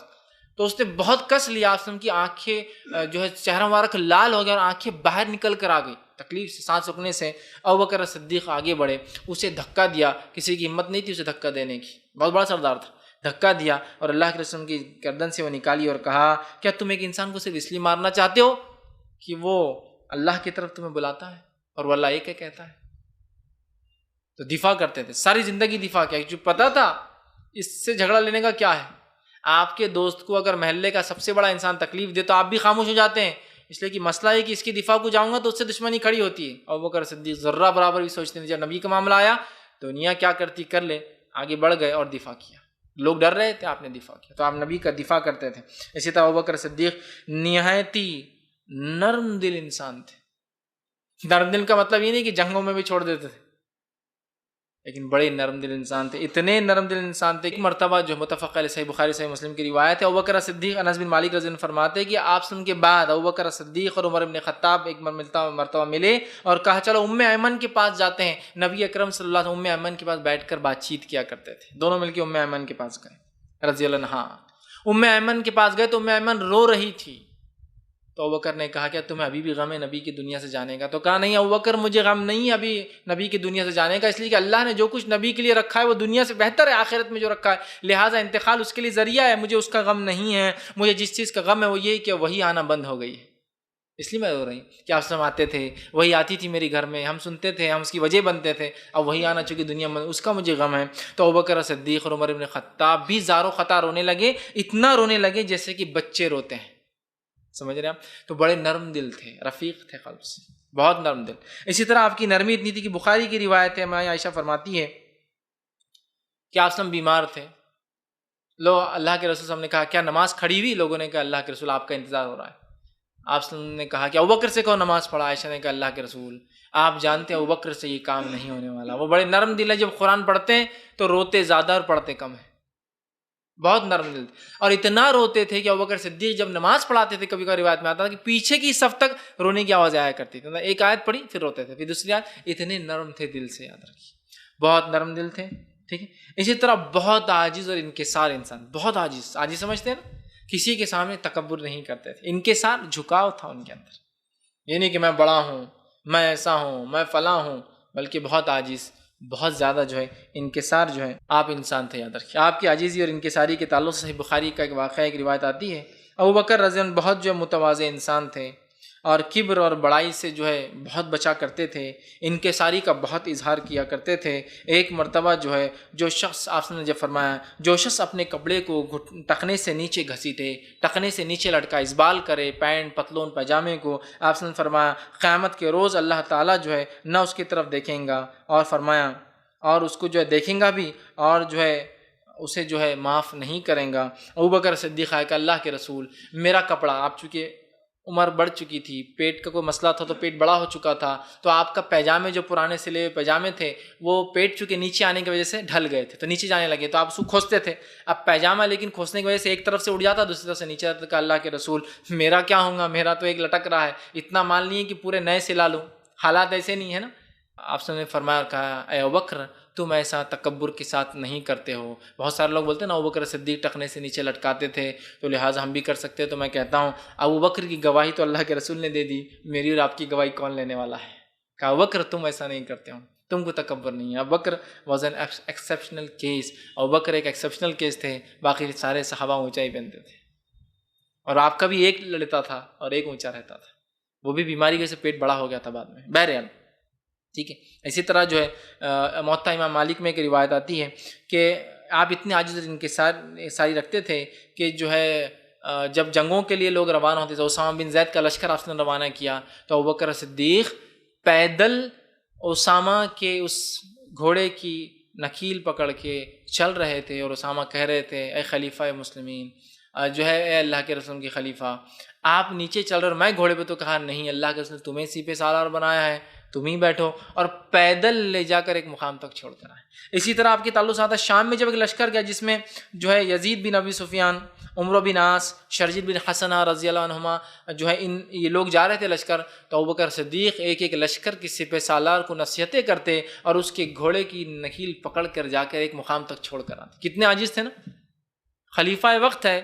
تو اس نے بہت کس لیا۔ آپ کی آنکھیں جو ہے چہرہ مبارک لال ہو گیا اور آنکھیں باہر نکل کر آ گئی تکلیف سے، سانس رکنے سے۔ ابوبکر صدیق آگے بڑھے، اسے دھکا دیا، کسی کی ہمت نہیں تھی اسے دھکا دینے کی، بہت بڑا سردار تھا، دھکا دیا اور اللہ کے رسول کی گردن سے وہ نکالی اور کہا کیا تم ایک انسان کو صرف اس لیے مارنا چاہتے ہو کہ وہ اللہ کی طرف تمہیں بلاتا ہے اور وہ اللہ ایک ہے کہتا ہے؟ تو دفاع کرتے تھے، ساری زندگی دفاع کیا، جو پتا تھا اس سے جھگڑا لینے کا کیا ہے۔ آپ کے دوست کو اگر محلے کا سب سے بڑا انسان تکلیف دے تو آپ بھی خاموش ہو جاتے ہیں، اس لیے کہ مسئلہ ہے کہ اس کی دفاع کو جاؤں گا تو اس سے دشمنی کھڑی ہوتی ہے۔ ابوبکر صدیق ذرہ برابر بھی سوچتے ہیں، جب نبی کا معاملہ آیا دنیا کیا کرتی کر لے، آگے بڑھ گئے اور دفاع کیا۔ لوگ ڈر رہے تھے، آپ نے دفاع کیا، تو آپ نبی کا دفاع کرتے تھے۔ اسی طرح ابوبکر صدیق نہایتی نرم دل انسان تھے۔ نرم دل کا مطلب یہ نہیں کہ جنگوں میں بھی چھوڑ دیتے تھے، لیکن بڑے نرم دل انسان تھے، اتنے نرم دل انسان تھے۔ ایک مرتبہ جو متفق علیہ صحیح بخاری صحیح مسلم کی روایت ہے، ابوبکر صدیق، انس بن مالک رضی اللہ عنہ فرماتے ہیں کہ آپ سن کے بعد ابوبکر صدیق اور عمر بن خطاب ایک مرتبہ ملے اور کہا چلو ام ایمن کے پاس جاتے ہیں۔ نبی اکرم صلی اللہ علیہ وسلم ام ایمن کے پاس بیٹھ کر بات چیت کیا کرتے تھے، دونوں مل کے ام ایمن کے پاس گئے رضی اللہ عنہا۔ ام ایمن کے پاس گئے تو ام ایمن رو رہی تھی، تو ابوبکر نے کہا کیا تمہیں ابھی بھی غم ہے نبی کی دنیا سے جانے کا؟ تو کہا نہیں ابوبکر، مجھے غم نہیں ہے ابھی نبی کی دنیا سے جانے کا، اس لیے کہ اللہ نے جو کچھ نبی کے لیے رکھا ہے وہ دنیا سے بہتر ہے، آخرت میں جو رکھا ہے، لہٰذا انتقال اس کے لیے ذریعہ ہے، مجھے اس کا غم نہیں ہے۔ مجھے جس چیز کا غم ہے وہ یہ کہ وہی آنا بند ہو گئی ہے، اس لیے میں رو رہی ہوں کہ آپ سب آتے تھے، وہی آتی تھی میرے گھر میں، ہم سنتے تھے، ہم اس کی وجہ بنتے تھے، اب وہی آنا چونکہ دنیا میں اس کا مجھے غم ہے۔ تو ابوبکر صدیق اور عمر بن خطاب بھی زار و خطا رونے لگے، اتنا رونے لگے جیسے کہ بچے روتے ہیں، سمجھ رہے ہیں آپ؟ تو بڑے نرم دل تھے، رفیق تھے قلب سے، بہت نرم دل۔ اسی طرح آپ کی نرمی اتنی تھی کہ بخاری کی روایت ہے، ماں عائشہ فرماتی ہے کہ آپ سب بیمار تھے، لو اللہ کے رسول صلی اللہ علیہ وسلم نے کہا کیا نماز کھڑی ہوئی؟ لوگوں نے کہا اللہ کے رسول آپ کا انتظار ہو رہا ہے۔ آپ صلی اللہ علیہ وسلم نے کہا کہ ابوبکر سے کہو نماز پڑھا۔ عائشہ نے کہا اللہ کے رسول آپ جانتے ہیں ابوبکر سے یہ کام نہیں ہونے والا، وہ بڑے نرم دل ہے، جب قرآن پڑھتے ہیں تو روتے زیادہ اور پڑھتے کم ہیں، بہت نرم دل تھے، اور اتنا روتے تھے کہ ابوبکر صدیق جب نماز پڑھاتے تھے کبھی کبھی روایت میں آتا تھا کہ پیچھے کی صف تک رونے کی آواز آیا کرتی تھی، ایک آیت پڑھی پھر روتے تھے، پھر دوسری آیت، اتنے نرم تھے دل سے، یاد رکھیے بہت نرم دل تھے، ٹھیک ہے۔ اسی طرح بہت عاجز اور انکسار انسان، بہت عاجز سمجھتے ہیں نا، کسی کے سامنے تکبر نہیں کرتے تھے، انکسار جھکاؤ تھا ان کے اندر، یہ نہیں کہ میں بڑا ہوں، میں ایسا ہوں، میں فلاں ہوں، بلکہ بہت عاجز، بہت زیادہ جو ہے انکسار جو ہے آپ انسان تھے، یاد رکھیے۔ آپ کی عاجزی اور انکساری کے تعلق سے صحیح بخاری کا ایک واقعہ، ایک روایت آتی ہے، ابوبکر رضی اللہ عنہ بہت جو متواضع انسان تھے اور کبر اور بڑائی سے جو ہے بہت بچا کرتے تھے، انکساری کا بہت اظہار کیا کرتے تھے۔ ایک مرتبہ جو ہے جو شخص، آپ نے جب فرمایا جو شخص اپنے کپڑے کو ٹخنے سے نیچے گھسیٹے، ٹخنے سے نیچے لٹکا اسبال کرے، پینٹ پتلون پاجامے کو، آپ نے فرمایا قیامت کے روز اللہ تعالیٰ جو ہے نہ اس کی طرف دیکھیں گا، اور فرمایا اور اس کو جو ہے دیکھیں گا بھی اور جو ہے اسے جو ہے معاف نہیں کریں گا۔ ابوبکر صدیق ہے کہ اللہ کے رسول میرا کپڑا، آپ چونکہ عمر بڑھ چکی تھی، پیٹ کا کوئی مسئلہ تھا تو پیٹ بڑا ہو چکا تھا، تو آپ کا پیجامے جو پرانے سلے ہوئے پیجامے تھے وہ پیٹ چونکہ نیچے آنے کی وجہ سے ڈھل گئے تھے تو نیچے جانے لگے، تو آپ اس کو کھوستے تھے، اب پیجامہ لیکن کھوسنے کی وجہ سے ایک طرف سے اڑ جاتا دوسری طرف سے نیچے آتا، کہ اللہ کے رسول میرا کیا ہوگا، میرا تو ایک لٹک رہا ہے، اتنا مال نہیں ہے کہ پورے نئے سلا لوں، حالات ایسے نہیں ہے نا۔ آپ نے فرمایا کہا اے ابوبکر تم ایسا تکبر کے ساتھ نہیں کرتے ہو۔ بہت سارے لوگ بولتے ہیں نا ابوبکر صدیق ٹخنے سے نیچے لٹکاتے تھے تو لہٰذا ہم بھی کر سکتے ہیں، تو میں کہتا ہوں ابوبکر کی گواہی تو اللہ کے رسول نے دے دی، میری اور آپ کی گواہی کون لینے والا ہے؟ کہا ابوبکر تم ایسا نہیں کرتے ہو، تم کو تکبر نہیں ہے۔ Abu Bakr was an exceptional case, Abu Bakr ایک ایکسیپشنل کیس تھے، باقی سارے صحابہ اونچائی پہنتے تھے، اور آپ کا بھی ایک لڑتا تھا اور ایک اونچا رہتا تھا، وہ بھی بیماری کی وجہ سے پیٹ بڑا ہو گیا تھا بعد میں، بہرحال ٹھیک ہے۔ اسی طرح جو ہے موطا امام مالک میں ایک روایت آتی ہے کہ آپ اتنے عاجز اور انکساری رکھتے تھے کہ جو ہے جب جنگوں کے لیے لوگ روانہ ہوتے تھے، اسامہ بن زید کا لشکر آپ نے روانہ کیا تو ابوبکر صدیق پیدل اسامہ کے اس گھوڑے کی نکیل پکڑ کے چل رہے تھے، اور اسامہ کہہ رہے تھے اے خلیفہ مسلمین جو ہے اے اللہ کے رسول کی خلیفہ آپ نیچے چل رہے اور میں گھوڑے پہ، تو کہا نہیں، اللہ کے رسول نے تمہیں سی پہ سالار بنایا ہے، تم ہی بیٹھو، اور پیدل لے جا کر ایک مقام تک چھوڑ کر آئے۔ اسی طرح آپ کے تعلقات شام میں جب ایک لشکر گیا جس میں جو ہے یزید بن ابی سفیان، عمرو بن عاص، شرجیل بن حسنہ رضی اللہ عنہما جو ہے یہ لوگ جا رہے تھے لشکر، تو ابوبکر صدیق ایک ایک لشکر کی سپہ سالار کو نصیحتیں کرتے اور اس کے گھوڑے کی نکیل پکڑ کر جا کر ایک مقام تک چھوڑ کر آتے۔ کتنے عاجز تھے نا، خلیفہ وقت ہے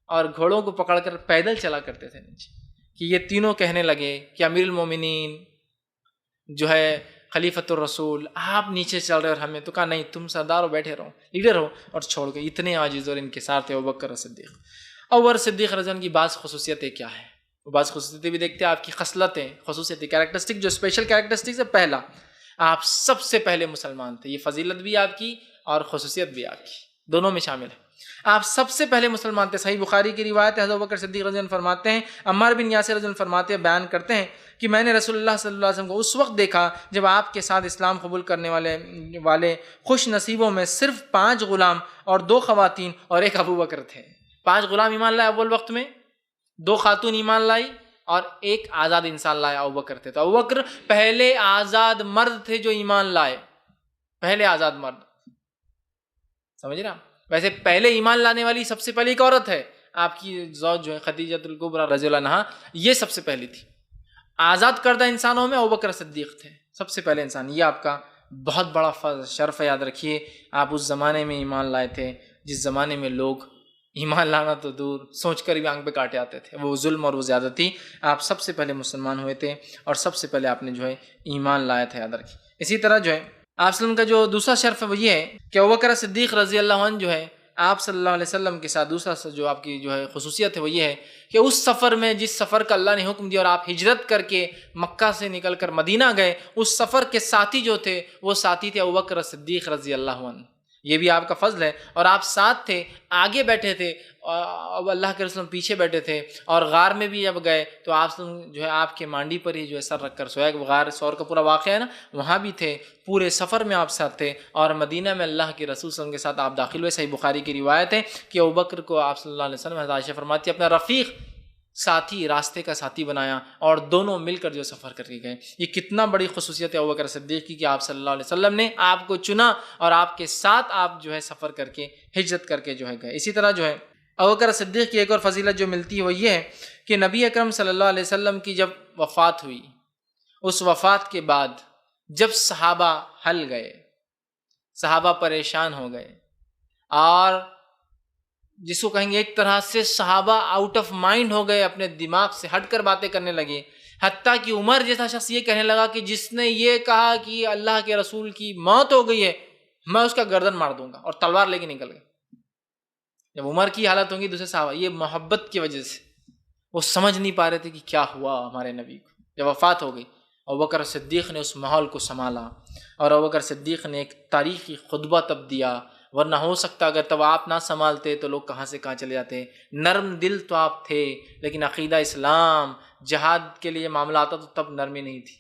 اور گھوڑوں کو پکڑ کر پیدل چلا کرتے تھے نیچے، کہ یہ تینوں کہنے لگے کہ امیر المومنین جو ہے خلیفۃ الرسول آپ نیچے چل رہے اور ہمیں، تو کہا نہیں، تم سردار ہو، بیٹھے رہو، لیڈر ہو، اور چھوڑ کے۔ اتنے عاجز اور انکسار تھے ابوبکر صدیق۔ ابوبکر صدیق رضی اللہ عنہ کی بعض خصوصیتیں کیا ہیں، وہ بعض خصوصیتیں بھی دیکھتے ہیں، آپ کی خصلتیں، خصوصیتیں، کیریکٹرسٹک جو اسپیشل کیریکٹرسٹکس ہے۔ پہلا، آپ سب سے پہلے مسلمان تھے، یہ فضیلت بھی آپ کی اور خصوصیت بھی آپ کی، دونوں میں شامل ہے۔ آپ سب سے پہلے مسلمان تھے۔ صحیح بخاری کی روایت ہے، حضرت ابوبکر صدیق رضی اللہ عنہ فرماتے ہیں، عمار بن یاسر رضی اللہ عنہ فرماتے ہیں، بیان کرتے ہیں کہ میں نے رسول اللہ صلی اللہ علیہ وسلم کو اس وقت دیکھا جب آپ کے ساتھ اسلام قبول کرنے والے خوش نصیبوں میں صرف 5 غلام اور 2 خواتین اور ایک ابوبکر تھے۔ 5 غلام ایمان لائے اول وقت میں، 2 خاتون ایمان لائی اور ایک آزاد انسان لایا، ابوبکر تھے۔ تو ابوبکر پہلے آزاد مرد تھے جو ایمان لائے، پہلے آزاد مرد، سمجھ رہا؟ ویسے پہلے ایمان لانے والی سب سے پہلے ایک عورت ہے، آپ کی زوج جو ہے خدیجہ الکبریٰ رضی اللہ عنہا، یہ سب سے پہلی تھی۔ آزاد کردہ انسانوں میں ابوبکر صدیق تھے سب سے پہلے انسان۔ یہ آپ کا بہت بڑا شرف ہے، یاد رکھیے۔ آپ اس زمانے میں ایمان لائے تھے جس زمانے میں لوگ ایمان لانا تو دور، سوچ کر بھی آنکھ پہ کاٹے آتے تھے، وہ ظلم اور وہ زیادتی۔ آپ سب سے پہلے مسلمان ہوئے تھے اور سب سے پہلے آپ نے جو ہے ایمان لایا تھا، یاد رکھیے۔ اسی طرح جو ہے آپ صلی اللہ علیہ وسلم کا جو دوسرا شرف ہے وہ یہ ہے کہ ابوبکر صدیق رضی اللہ عنہ جو ہے آپ صلی اللہ علیہ وسلم کے ساتھ دوسرا جو آپ کی جو ہے خصوصیت ہے وہ یہ ہے کہ اس سفر میں، جس سفر کا اللہ نے حکم دیا اور آپ ہجرت کر کے مکہ سے نکل کر مدینہ گئے، اس سفر کے ساتھی جو تھے وہ ساتھی تھے ابوبکر صدیق رضی اللہ عنہ۔ یہ بھی آپ کا فضل ہے، اور آپ ساتھ تھے، آگے بیٹھے تھے اور اللہ کے رسول پیچھے بیٹھے تھے، اور غار میں بھی جب گئے تو آپ جو ہے آپ کے مانڈی پر ہی جو ہے سر رکھ کر سویا، کہ غار سور کا پورا واقعہ ہے نا، وہاں بھی تھے، پورے سفر میں آپ ساتھ تھے، اور مدینہ میں اللہ کے رسول صلی اللہ علیہ وسلم کے ساتھ آپ داخل ہوئے۔ صحیح بخاری کی روایت ہے کہ ابوبکر کو آپ صلی اللہ علیہ وسلم، حضرت عائشہ فرماتی ہے، اپنا رفیق، ساتھی، راستے کا ساتھی بنایا، اور دونوں مل کر جو سفر کر کے گئے۔ یہ کتنا بڑی خصوصیت ہے ابوبکر صدیق کی کہ آپ صلی اللہ علیہ وسلم نے آپ کو چنا اور آپ کے ساتھ آپ جو ہے سفر کر کے، ہجرت کر کے جو ہے گئے۔ اسی طرح جو ہے ابوبکر صدیق کی ایک اور فضیلت جو ملتی ہے وہ یہ ہے کہ نبی اکرم صلی اللہ علیہ وسلم کی جب وفات ہوئی، اس وفات کے بعد جب صحابہ ہل گئے، صحابہ پریشان ہو گئے، اور جس کو کہیں گے ایک طرح سے صحابہ آؤٹ آف مائنڈ ہو گئے، اپنے دماغ سے ہٹ کر باتیں کرنے لگے، حتیٰ کہ عمر جیسا شخص یہ کہنے لگا کہ جس نے یہ کہا کہ اللہ کے رسول کی موت ہو گئی ہے، میں اس کا گردن مار دوں گا، اور تلوار لے کے نکل گئے۔ جب عمر کی حالت ہوگی دوسرے صحابہ، یہ محبت کی وجہ سے وہ سمجھ نہیں پا رہے تھے کہ کیا ہوا ہمارے نبی کو۔ جب وفات ہو گئی، ابوبکر صدیق نے اس ماحول کو سنبھالا، اور ابوبکر صدیق نے ایک تاریخی خطبہ تب دیا، ورنہ ہو سکتا اگر تب آپ نہ سنبھالتے تو لوگ کہاں سے کہاں چلے جاتے۔ نرم دل تو آپ تھے، لیکن عقیدہ اسلام، جہاد کے لیے معاملہ آتا تو تب نرمی نہیں تھی۔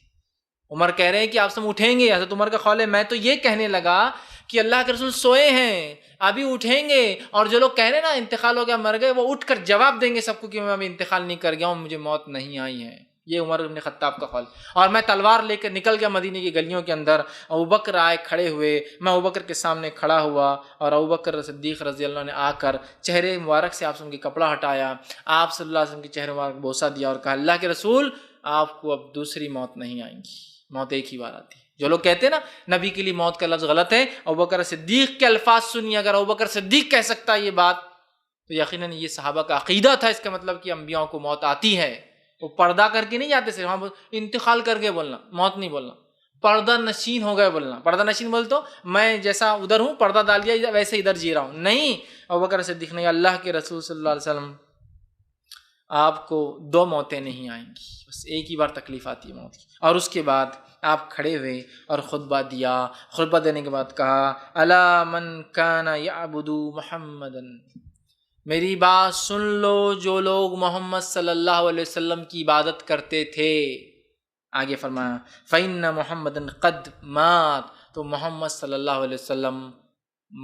عمر کہہ رہے ہیں کہ آپ سب اٹھیں گے، حضرت عمر کا قول ہے میں تو یہ کہنے لگا کہ اللہ کے رسول سوئے ہیں، ابھی اٹھیں گے، اور جو لوگ کہہ رہے ہیں نا انتقال ہو گیا، مر گئے، وہ اٹھ کر جواب دیں گے سب کو کہ میں ابھی انتقال نہیں کر گیا ہوں، مجھے موت نہیں آئی ہے۔ یہ عمر بن خطاب کا قول۔ اور میں تلوار لے کر نکل گیا مدینے کی گلیوں کے اندر، ابوبکر آئے کھڑے ہوئے، میں ابوبکر کے سامنے کھڑا ہوا، اور ابوبکر صدیق رضی اللہ عنہ نے آ کر چہرے مبارک سے آپ سے ان کی کپڑا ہٹایا، آپ صلی اللہ علیہ وسلم کے چہرے مبارک بوسہ دیا، اور کہا اللہ کے رسول آپ کو اب دوسری موت نہیں آئیں گی، موت ایک ہی بار آتی ہے۔ جو لوگ کہتے ہیں نا نبی کے لیے موت کا لفظ غلط ہے، ابوبکر صدیق کے الفاظ سنیے، اگر ابوبکر صدیق کہہ سکتا ہے یہ بات تو یقیناً یہ صحابہ کا عقیدہ تھا، اس کا مطلب کہ انبیاء کو موت آتی ہے۔ وہ پردہ کر کے نہیں جاتے، صرف انتقال کر کے بولنا، موت نہیں بولنا، پردہ نشین ہو گئے بولنا۔ پردہ نشین بول تو میں جیسا ادھر ہوں، پردہ ڈال دیا ویسے ادھر جی رہا ہوں، نہیں۔ ابوبکر صدیق نے اللہ کے رسول صلی اللہ علیہ وسلم آپ کو 2 موتیں نہیں آئیں گی، بس ایک ہی بار تکلیف آتی ہے موت کی۔ اور اس کے بعد آپ کھڑے ہوئے اور خطبہ دیا، خطبہ دینے کے بعد کہا الا من کان یعبد محمدا، میری بات سن لو جو لوگ محمد صلی اللہ علیہ وسلم کی عبادت کرتے تھے۔ آگے فرمایا فإن محمدا قد مات، تو محمد صلی اللہ علیہ وسلم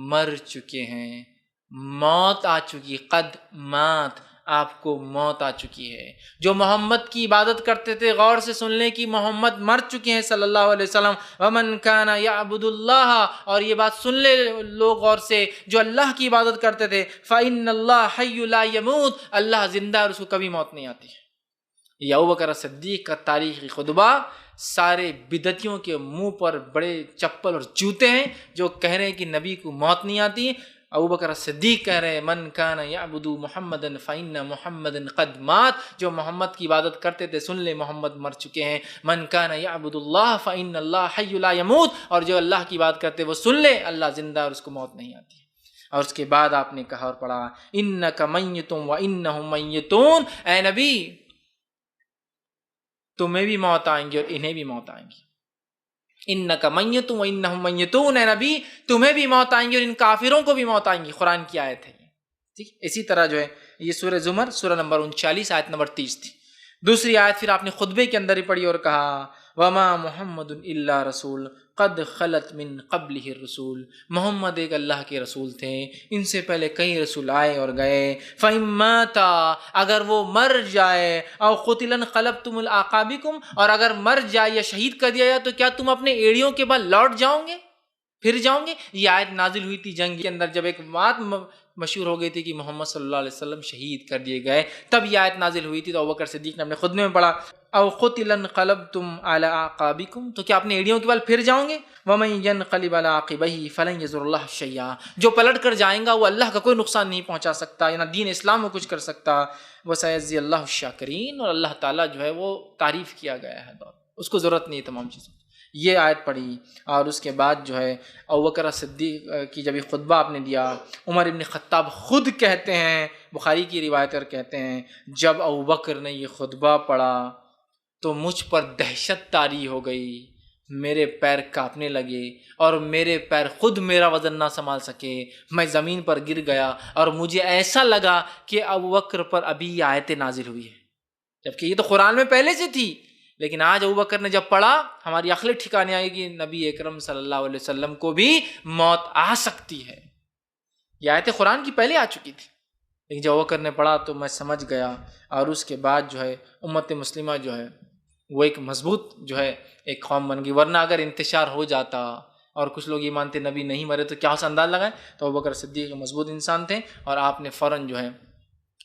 مر چکے ہیں، موت آ چکی، قد مات، آپ کو موت آ چکی ہے۔ جو محمد کی عبادت کرتے تھے، غور سے سن لیں کہ محمد مر چکے ہیں صلی اللہ علیہ وسلم۔ ومن کان یعبد اللہ، اور یہ بات سن لے لوگ غور سے، جو اللہ کی عبادت کرتے تھے، فإن اللہ حی لا یموت، اللہ زندہ ہے اور اس کو کبھی موت نہیں آتی۔ یہ ابوبکر صدیق کا تاریخی خطبہ سارے بدعتیوں کے منہ پر بڑے چپل اور جوتے ہیں جو کہہ رہے ہیں کہ نبی کو موت نہیں آتی۔ ابوبکر صدیق کہہ رہے ہیں من کان یعبد محمدا فإن محمدا قد مات، جو محمد کی عبادت کرتے تھے سن لے محمد مر چکے ہیں۔ من کان یعبد اللہ فإن اللہ حی لا یموت، اور جو اللہ کی عبادت کرتے وہ سن لے اللہ زندہ اور اس کو موت نہیں آتی۔ اور اس کے بعد آپ نے کہا اور پڑھا انک میت وانہم میتون، اے نبی تمہیں بھی موت آئیں گی اور انہیں بھی موت آئیں گی۔ انک میت وانہم میتون، اے نبی تمہیں بھی موت آئیں گی اور ان کافروں کو بھی موت آئیں گی۔ قرآن کی آیت ہے یہ، ٹھیک۔ اسی طرح جو ہے یہ سورہ زمر سورہ نمبر 39 آیت نمبر 30 تھی۔ دوسری آیت پھر آپ نے خطبے کے اندر ہی پڑھی اور کہا وما محمد الا رسول قد خلت من قبلہ الرسول، محمد ایک اللہ کے رسول تھے، ان سے پہلے کئی رسول آئے اور گئے۔ فإن مات، اگر وہ مر جائے، او قتل انقلبتم علی اعقابکم، اور اگر مر جائے یا شہید کر دیا جائے تو کیا تم اپنے ایڑیوں کے بل لوٹ جاؤ گے، پھر جاؤں گے؟ یہ آیت نازل ہوئی تھی جنگ کے اندر، جب ایک بات مشہور ہو گئی تھی کہ محمد صلی اللہ علیہ وسلم شہید کر دیے گئے، تب یہ آیت نازل ہوئی تھی۔ تو ابوبکر صدیق نے اپنے خطبے میں پڑھا او قتل انقلبتم علی اعقابکم، تو کیا اپنے ایڑیوں کے بل پھر جاؤں گے؟ ومن ینقلب علی عقبیہ فلن یضر اللہ شیئا، جو پلٹ کر جائیں گا وہ اللہ کا کوئی نقصان نہیں پہنچا سکتا، یا نہ دین اسلام کو کچھ کر سکتا۔ وسیجزی اللہ الشاکرین، اور اللہ تعالیٰ جو ہے وہ تعریف کیا گیا ہے، اس کو ضرورت نہیں ہے تمام چیزوں۔ یہ آیت پڑھی، اور اس کے بعد جو ہے ابوبکر صدیق کی جب یہ خطبہ آپ نے دیا، عمر ابن خطاب خود کہتے ہیں، بخاری کی روایت پر کہتے ہیں، جب ابوبکر نے یہ خطبہ پڑھا تو مجھ پر دہشت طاری ہو گئی، میرے پیر کانپنے لگے اور میرے پیر خود میرا وزن نہ سنبھال سکے، میں زمین پر گر گیا اور مجھے ایسا لگا کہ ابوبکر پر ابھی یہ آیتیں نازل ہوئی ہیں، جبکہ یہ تو قرآن میں پہلے سے تھی۔ لیکن آج ابوبکر نے جب پڑھا، ہماری عقل ٹھکانے آئی کہ نبی اکرم صلی اللہ علیہ وسلم کو بھی موت آ سکتی ہے۔ یہ آیت قرآن کی پہلے آ چکی تھی، لیکن جب ابوبکر نے پڑھا تو میں سمجھ گیا، اور اس کے بعد جو ہے امت مسلمہ جو ہے وہ ایک مضبوط جو ہے ایک قوم بن گئی۔ ورنہ اگر انتشار ہو جاتا اور کچھ لوگ یہ مانتے نبی نہیں مرے تو کیا اس انداز لگائے؟ تو ابوبکر صدیق مضبوط انسان تھے، اور آپ نے فوراً جو ہے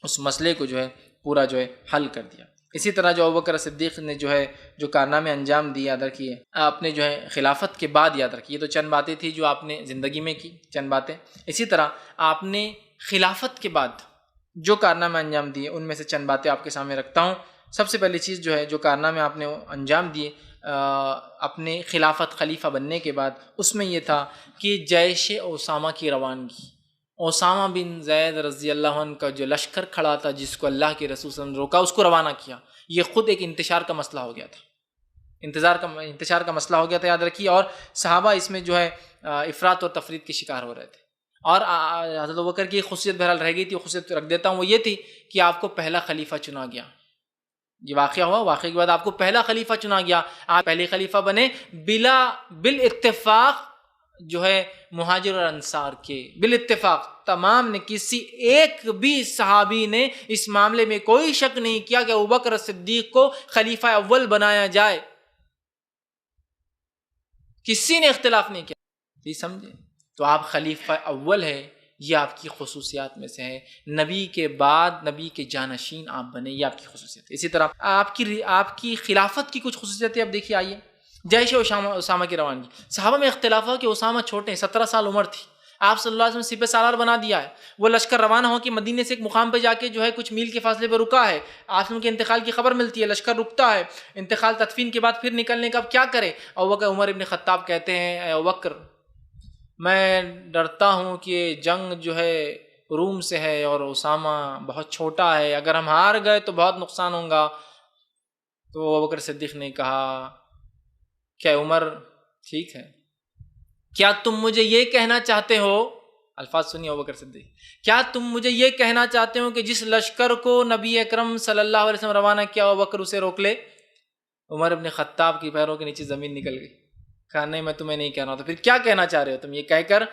اس مسئلے کو جو ہے پورا جو ہے حل کر دیا۔ اسی طرح جو ابوبکر صدیق نے جو ہے جو کارنامے انجام دیے، یاد رکھیے آپ نے جو ہے خلافت کے بعد، یاد رکھیے یہ تو چند باتیں تھیں جو آپ نے زندگی میں کی، چند باتیں۔ اسی طرح آپ نے خلافت کے بعد جو کارنامے انجام دیے ان میں سے چند باتیں آپ کے سامنے رکھتا ہوں۔ سب سے پہلی چیز جو ہے جو کارنامے آپ نے انجام دیے اپنے خلافت خلیفہ بننے کے بعد، اس میں یہ تھا کہ جیش اسامہ کی روانگی، اسامہ بن زید رضی اللہ عنہ کا جو لشکر کھڑا تھا جس کو اللہ کے رسول صلی اللہ علیہ وسلم نے روکا، اس کو روانہ کیا۔ یہ خود ایک انتشار کا مسئلہ ہو گیا تھا، انتشار کا مسئلہ ہو گیا تھا، یاد رکھیے۔ اور صحابہ اس میں جو ہے افراط اور تفریط کے شکار ہو رہے تھے۔ اور حضرت ابوبکر کی خصوصیت بہرحال رہ گئی تھی، وہ خصوصیت رکھ دیتا ہوں، وہ یہ تھی کہ آپ کو پہلا خلیفہ چنا گیا۔ یہ واقعہ ہوا، واقعے کے بعد آپ کو پہلا خلیفہ چنا گیا، آپ پہلے خلیفہ بنے بالاتفاق جو ہے مہاجر اور انصار کے، بالاتفاق تمام نے، کسی ایک بھی صحابی نے اس معاملے میں کوئی شک نہیں کیا کہ ابوبکر صدیق کو خلیفہ اول بنایا جائے، کسی نے اختلاف نہیں کیا، یہ سمجھے؟ تو آپ خلیفہ اول ہے، یہ آپ کی خصوصیات میں سے ہے، نبی کے بعد نبی کے جانشین آپ بنے، یہ آپ کی خصوصیت ہے۔ اسی طرح آپ کی خلافت کی کچھ خصوصیتیں اب دیکھیے آئیے۔ جیش اسامہ کی روانگی، صحابہ میں اختلاف ہوا کہ اسامہ چھوٹے ہیں، 17 سال عمر تھی، آپ صلی اللہ علیہ وسلم سپہ سالار بنا دیا ہے، وہ لشکر روانہ ہو کہ مدینے سے ایک مقام پہ جا کے جو ہے کچھ میل کے فاصلے پہ رکا ہے، آپ کے انتقال کی خبر ملتی ہے، لشکر رکتا ہے، انتقال تدفین کے بعد پھر نکلنے کا اب کیا کرے؟ ابوبکر عمر ابن خطاب کہتے ہیں اے ابوبکر میں ڈرتا ہوں کہ جنگ جو ہے روم سے ہے اور اسامہ بہت چھوٹا ہے، اگر ہم ہار گئے تو بہت نقصان ہوگا۔ تو ابوبکر صدیق نے کہا کیا عمر ٹھیک ہے، کیا تم مجھے یہ کہنا چاہتے ہو، الفاظ سنیے ابوبکر صدیق، کیا تم مجھے یہ کہنا چاہتے ہو کہ جس لشکر کو نبی اکرم صلی اللہ علیہ وسلم روانہ کیا ابوبکر اسے روک لے؟ عمر ابن خطاب کی پیروں کے نیچے زمین نکل گئی، کہا نہیں میں تمہیں نہیں کہہ رہا ہوں، تو پھر کیا کہنا چاہ رہے ہو تم؟ یہ کہہ کر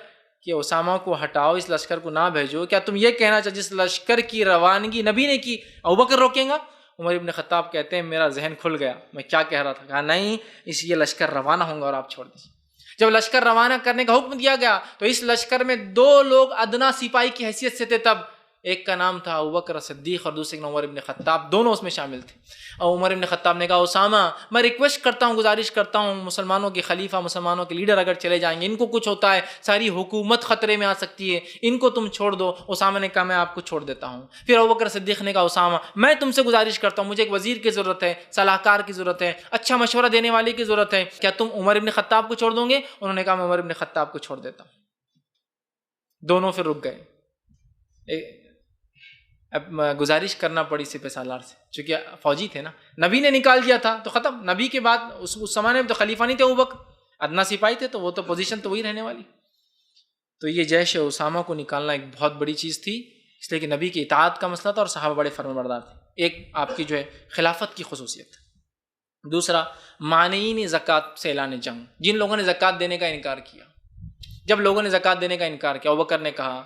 کہ اسامہ کو ہٹاؤ، اس لشکر کو نہ بھیجو، کیا تم یہ کہنا چاہتے جس لشکر کی روانگی نبی نے کی ابوبکر روکیں گا؟ عمر ابن خطاب کہتے ہیں میرا ذہن کھل گیا، میں کیا کہہ رہا تھا، کہا نہیں، اس یہ لشکر روانہ ہوں گا اور آپ چھوڑ دیجیے۔ جب لشکر روانہ کرنے کا حکم دیا گیا تو اس لشکر میں 2 لوگ ادنا سپاہی کی حیثیت سے تھے تب، ایک کا نام تھا ابوبکر صدیق اور دوسرے کا نام عمر ابن خطاب، دونوں اس میں شامل تھے۔ اور عمر ابن خطاب نے کہا اسامہ میں ریکویسٹ کرتا ہوں، گزارش کرتا ہوں، مسلمانوں کے خلیفہ، مسلمانوں کے لیڈر اگر چلے جائیں گے، ان کو کچھ ہوتا ہے، ساری حکومت خطرے میں آ سکتی ہے، ان کو تم چھوڑ دو۔ اسامہ نے کہا میں آپ کو چھوڑ دیتا ہوں۔ پھر ابوبکر صدیق نے کہا اسامہ میں تم سے گزارش کرتا ہوں، مجھے ایک وزیر کی ضرورت ہے، صلاح کار کی ضرورت ہے، اچھا مشورہ دینے والے کی ضرورت ہے، کیا تم عمر ابن خطاب کو چھوڑ دو گے؟ انہوں نے کہا میں عمر ابن خطاب کو چھوڑ دیتا ہوں۔ دونوں پھر رک گئے۔ اب گزارش کرنا پڑی سپہ سالار سے، چونکہ فوجی تھے نا، نبی نے نکال دیا تھا تو ختم، نبی کے بعد اس زمانے میں تو خلیفہ نہیں تھے ابوبکر، ادنا سپاہی تھے، تو وہ تو پوزیشن تو وہی رہنے والی۔ تو یہ جیش اسامہ کو نکالنا ایک بہت بڑی چیز تھی، اس لیے کہ نبی کی اطاعت کا مسئلہ تھا اور صحابہ بڑے فرمانبردار تھے، ایک آپ کی جو ہے خلافت کی خصوصیت۔ دوسرا مانعین زکوٰۃ سے اعلان جنگ، جن لوگوں نے زکوٰۃ دینے کا انکار کیا۔ جب لوگوں نے زکوٰۃ دینے کا انکار کیا، ابوبکر نے کہا،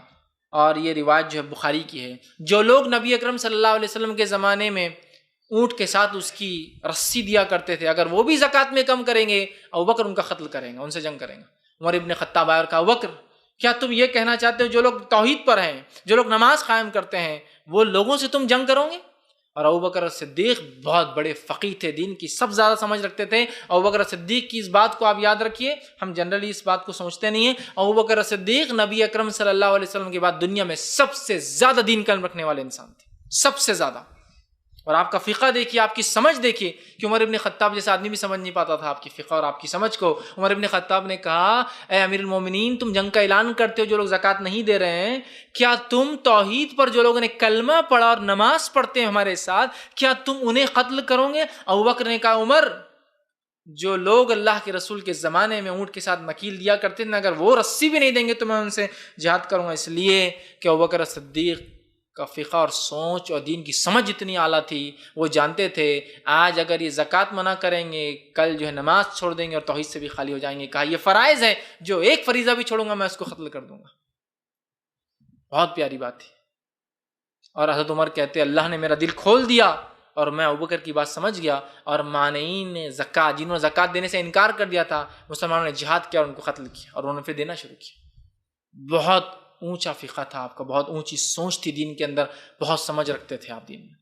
اور یہ روایت جو ہے بخاری کی ہے، جو لوگ نبی اکرم صلی اللہ علیہ وسلم کے زمانے میں اونٹ کے ساتھ اس کی رسی دیا کرتے تھے، اگر وہ بھی زکوٰۃ میں کم کریں گے ابوبکر ان کا قتل کریں گا، ان سے جنگ کریں گا۔ عمر ابن خطاب آئے اور کہا ابوبکر کیا تم یہ کہنا چاہتے ہو جو لوگ توحید پر ہیں، جو لوگ نماز قائم کرتے ہیں، وہ لوگوں سے تم جنگ کرو گے؟ اور ابوبکر صدیق بہت بڑے فقیہ تھے، دین کی سب زیادہ سمجھ رکھتے تھے۔ ابوبکر صدیق کی اس بات کو آپ یاد رکھیے، ہم جنرلی اس بات کو سمجھتے نہیں ہیں، ابوبکر صدیق نبی اکرم صلی اللہ علیہ وسلم کے بعد دنیا میں سب سے زیادہ دین کا علم رکھنے والے انسان تھے، سب سے زیادہ۔ اور آپ کا فقہ دیکھیے، آپ کی سمجھ دیکھیے کہ عمر ابن خطاب جیسا آدمی بھی سمجھ نہیں پاتا تھا آپ کی فقہ اور آپ کی سمجھ کو۔ عمر ابن خطاب نے کہا اے امیر المومنین، تم جنگ کا اعلان کرتے ہو، جو لوگ زکوٰۃ نہیں دے رہے ہیں، کیا تم توحید پر جو لوگوں نے کلمہ پڑھا اور نماز پڑھتے ہیں ہمارے ساتھ، کیا تم انہیں قتل کرو گے؟ ابوبکر نے کہا عمر، جو لوگ اللہ کے رسول کے زمانے میں اونٹ کے ساتھ نکیل دیا کرتے تھے، اگر وہ رسی بھی نہیں دیں گے تو میں ان سے جہاد کروں گا، اس لیے کہ ابوبکر صدیق کا فقہ اور سوچ اور دین کی سمجھ اتنی اعلیٰ تھی، وہ جانتے تھے آج اگر یہ زکوٰۃ منع کریں گے، کل جو ہے نماز چھوڑ دیں گے اور توحید سے بھی خالی ہو جائیں گے۔ کہا یہ فرائض ہے، جو ایک فریضہ بھی چھوڑوں گا میں اس کو قتل کر دوں گا۔ بہت پیاری بات تھی۔ اور حضرت عمر کہتے اللہ نے میرا دل کھول دیا اور میں ابوبکر کی بات سمجھ گیا، اور مانعین زکوٰۃ، جنہوں نے زکوٰۃ دینے سے انکار کر دیا تھا، مسلمانوں نے جہاد کیا اور ان کو قتل کیا، اور انہوں نے پھر دینا شروع کیا۔ بہت اونچا فقہ تھا آپ کا، بہت اونچی سوچ تھی دین کے اندر، بہت سمجھ رکھتے تھے آپ دین میں۔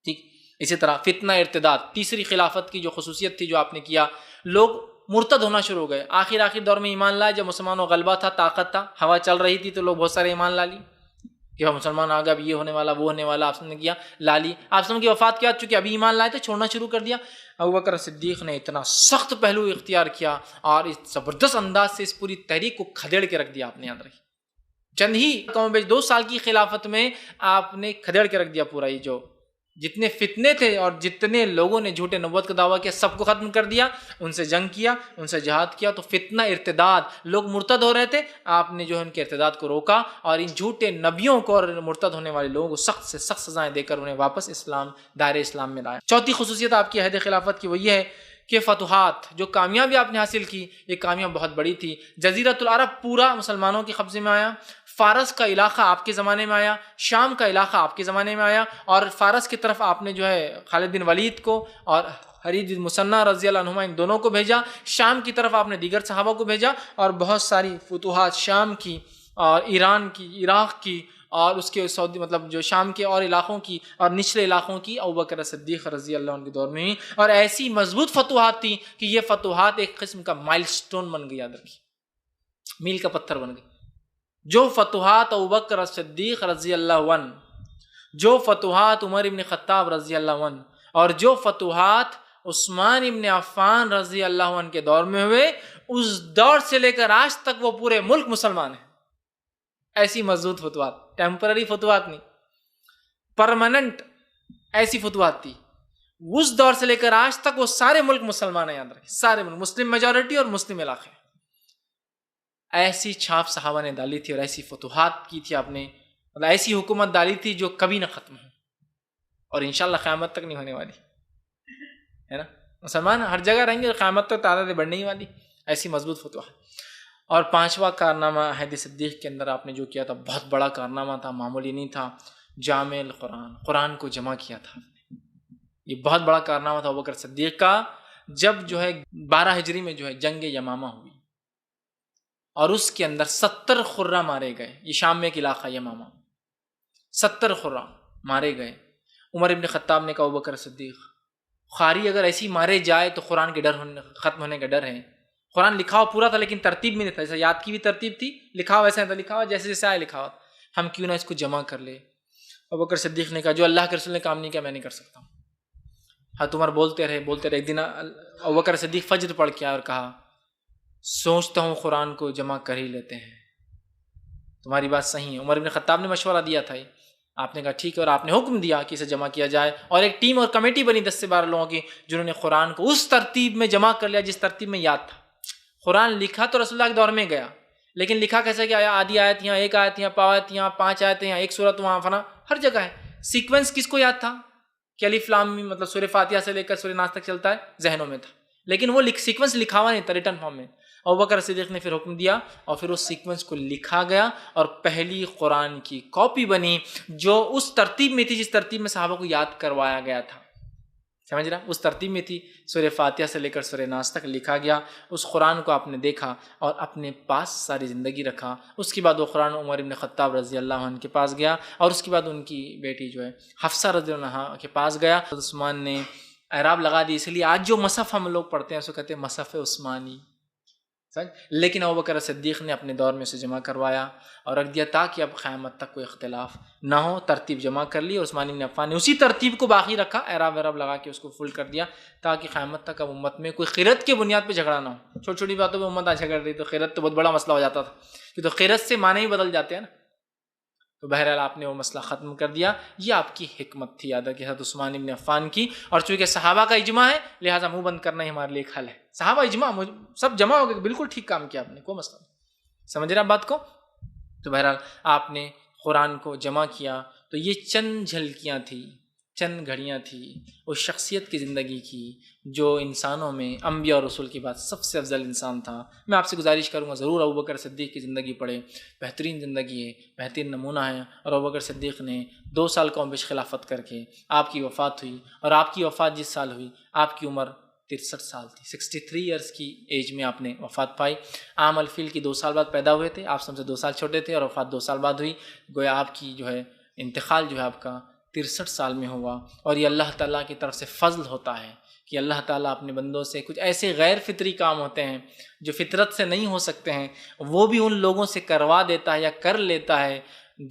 ٹھیک، اسی طرح فتنہ ارتداد، تیسری خلافت کی جو خصوصیت تھی جو آپ نے کیا، لوگ مرتد ہونا شروع ہو گئے۔ آخر دور میں ایمان لائے، جب مسلمانوں غلبہ تھا، طاقت تھا، ہوا چل رہی تھی، تو لوگ بہت سارے ایمان لا لی کہ مسلمان آ گیا، اب یہ ہونے والا وہ ہونے والا، آپ نے کیا لا لی۔ آپ کی وفات کے بعد چونکہ ابھی ایمان لائے تو چھوڑنا شروع کر دیا۔ ابوبکر صدیق نے اتنا سخت پہلو اختیار کیا اور اس زبردست انداز سے اس پوری تحریک کو کھدیڑ کے رکھ دیا۔ آپ نے یاد رکھی، چند ہی کم بیش 2 سال کی خلافت میں آپ نے کھدیڑ کے رکھ دیا پورا، یہ جو جتنے فتنے تھے اور جتنے لوگوں نے جھوٹے نبوت کا دعویٰ کیا، سب کو ختم کر دیا، ان سے جنگ کیا، ان سے جہاد کیا۔ تو فتنہ ارتداد، لوگ مرتد ہو رہے تھے، آپ نے جو ہے ان کے ارتداد کو روکا اور ان جھوٹے نبیوں کو اور مرتد ہونے والے لوگوں کو سخت سے سخت سزائیں دے کر انہیں واپس دائرۂ اسلام میں لایا۔ چوتھی خصوصیت آپ کی عہد خلافت کی وہ یہ ہے کہ فتوحات، جو کامیابی آپ نے حاصل کی، یہ کامیاب بہت بڑی تھی۔ جزیرۃ العرب پورا مسلمانوں کے قبضے میں آیا، فارس کا علاقہ آپ کے زمانے میں آیا، شام کا علاقہ آپ کے زمانے میں آیا، اور فارس کی طرف آپ نے جو ہے خالد بن ولید کو اور حرید بن مثنہ رضی اللہ عنہما ان دونوں کو بھیجا، شام کی طرف آپ نے دیگر صحابہ کو بھیجا، اور بہت ساری فتوحات شام کی اور ایران کی، عراق کی، اور اس کے سعودی مطلب جو شام کے اور علاقوں کی اور نچلے علاقوں کی ابوبکر صدیق رضی اللہ عنہ کے دور میں، اور ایسی مضبوط فتوحات تھی کہ یہ فتوحات ایک قسم کا مائل سٹون بن گئی، یاد رکھیے، میل کا پتھر بن گئی۔ جو فتوحات ابوبکر صدیق رضی اللہ عنہ، جو فتوحات عمر ابن خطاب رضی اللہ عنہ، اور جو فتوحات عثمان ابن عفان رضی اللہ عنہ کے دور میں ہوئے، اس دور سے لے کر آج تک وہ پورے ملک مسلمان ہیں۔ ایسی مضبوط فتوحات، ٹیمپرری فتوحات نہیں، پرماننٹ ایسی فتوحات تھی۔ اس دور سے لے کر آج تک وہ سارے ملک مسلمان ہیں، یاد رکھیں، سارے ملک، مسلم میجورٹی اور مسلم علاقے۔ ایسی چھاپ صحابہ نے ڈالی تھی اور ایسی فتوحات کی تھی آپ نے، مطلب ایسی حکومت ڈالی تھی جو کبھی نہ ختم ہو اور انشاءاللہ قیامت تک نہیں ہونے والی، ہے نا؟ مسلمان ہر جگہ رہیں گے اور قیامت تک تعداد بڑھنے ہی والی، ایسی مضبوط فتوحات۔ اور پانچواں کارنامہ عہد صدیق کے اندر آپ نے جو کیا تھا بہت بڑا کارنامہ تھا، معمولی نہیں تھا، جامع القرآن، قرآن کو جمع کیا تھا۔ یہ بہت بڑا کارنامہ تھا ابوبکر صدیق کا، جب جو ہے 12 ہجری میں جو ہے جنگ یمامہ ہوئی اور اس کے اندر 70 خرہ مارے گئے۔ یہ شام میں ایک علاقہ یمامہ، 70 خرہ مارے گئے۔ عمر ابن خطاب نے کہا ابوبکر صدیق، قاری اگر ایسی مارے جائے تو قرآن کے ختم ہونے کا ڈر ہے۔ قرآن لکھا ہوا پورا تھا لیکن ترتیب میں نہیں تھا، جیسے یاد کی بھی ترتیب تھی، لکھا ہوا ویسا نہیں تھا، لکھا ہوا جیسے جیسے آئے لکھا ہوا، ہم کیوں نہ اس کو جمع کر لے۔ ابوبکر صدیق نے کہا جو اللہ کے رسول نے کام نہیں کیا میں نہیں کر سکتا ہوں۔ حضرت عمر بولتے رہے۔ ایک دن ابوبکر صدیق فجر پڑھ کے اور کہا سوچتا ہوں قرآن کو جمع کر ہی لیتے ہیں، تمہاری بات صحیح ہے۔ عمر بن خطاب نے مشورہ دیا تھا، آپ نے کہا ٹھیک ہے، اور آپ نے حکم دیا کہ اسے جمع کیا جائے، اور ایک ٹیم اور کمیٹی بنی 10 سے 12 لوگوں کی، جنہوں نے قرآن کو اس ترتیب میں جمع کر لیا جس ترتیب میں یاد تھا۔ قرآن لکھا تو رسول اللہ کے دور میں گیا، لیکن لکھا کیسے کہ آدھی آیت یہاں، ایک آیت یہاں، پاو آیت یہاں، 5 آیتیں یہاں، ایک سورت وہاں، فنا ہر جگہ ہے۔ سیکوینس کس کو یاد تھا کہ الف لام میم مطلب سورہ فاتحہ سے لے کر سورہ ناس تک چلتا ہے، ذہنوں میں تھا، لیکن وہ سیکوینس لکھا ہوا نہیں تھا ریٹن فارم میں۔ ابوبکر صدیق نے پھر حکم دیا اور پھر اس سیکوینس کو لکھا گیا اور پہلی قرآن کی کاپی بنی جو اس ترتیب میں تھی جس ترتیب میں صحابہ کو یاد کروایا گیا تھا، سمجھ رہا؟ اس ترتیب میں تھی، سورہ فاتحہ سے لے کر سورہ ناس تک لکھا گیا۔ اس قرآن کو آپ نے دیکھا اور اپنے پاس ساری زندگی رکھا۔ اس کے بعد وہ قرآن عمر بن خطاب رضی اللہ عنہ کے پاس گیا، اور اس کے بعد ان کی بیٹی جو ہے حفصہ رضی اللہ عنہا کے پاس گیا۔ عثمان نے اعراب لگا دی، اس لیے آج جو مصحف ہم لوگ پڑھتے ہیں اس کو کہتے ہیں مصحف عثمانی، لیکن ابوبکر صدیق نے اپنے دور میں اسے جمع کروایا اور رکھ دیا تاکہ اب قیامت تک کوئی اختلاف نہ ہو، ترتیب جمع کر لی، اور عثمان بن عفان نے اسی ترتیب کو باقی رکھا، اعراب لگا کے اس کو فل کر دیا تاکہ قیامت تک اب امت میں کوئی خیرت کے بنیاد پہ جھگڑا نہ ہو۔ چھوٹی چھوٹی باتوں پہ امت آج جھگڑ رہی تو خیرت تو بہت بڑا مسئلہ ہو جاتا تھا، کہ تو خیرت سے معنی ہی بدل جاتے ہیں نا، تو بہرحال آپ نے وہ مسئلہ ختم کر دیا۔ یہ آپ کی حکمت تھی ادا کی حضرت عثمان بن عفان کی، اور چونکہ صحابہ کا اجماع ہے لہٰذا منہ بند کرنا ہی ہمارے لیے ایک حل ہے۔ صحابہ اجماع سب جمع ہو گئے، بالکل ٹھیک کام کیا آپ نے، کوئی مسئلہ نہیں، سمجھ رہے آپ بات کو؟ تو بہرحال آپ نے قرآن کو جمع کیا۔ تو یہ چند جھلکیاں تھیں، چند گھڑیاں تھیں اس شخصیت کی زندگی کی جو انسانوں میں انبیاء اور رسول کے بعد سب سے افضل انسان تھا۔ میں آپ سے گزارش کروں گا ضرور ابوبکر صدیق کی زندگی پڑھیں، بہترین زندگی ہے، بہترین نمونہ ہے۔ اور ابوبکر صدیق نے 2 سال قوم پیش خلافت کر کے آپ کی وفات ہوئی، اور آپ کی وفات جس سال ہوئی آپ کی عمر 63 سال تھی، 63 ایئرس کی ایج میں آپ نے وفات پائی۔ عام الفیل کی 2 سال بعد پیدا ہوئے تھے، آپ سب سے 2 سال چھوٹے تھے، اور وفات 2 سال بعد ہوئی۔ گویا آپ کی جو ہے انتقال جو ہے آپ کا 63 سال میں ہوا، اور یہ اللہ تعالیٰ کی طرف سے فضل ہوتا ہے کہ اللہ تعالیٰ اپنے بندوں سے کچھ ایسے غیر فطری کام ہوتے ہیں جو فطرت سے نہیں ہو سکتے ہیں، وہ بھی ان لوگوں سے کروا دیتا ہے یا کر لیتا ہے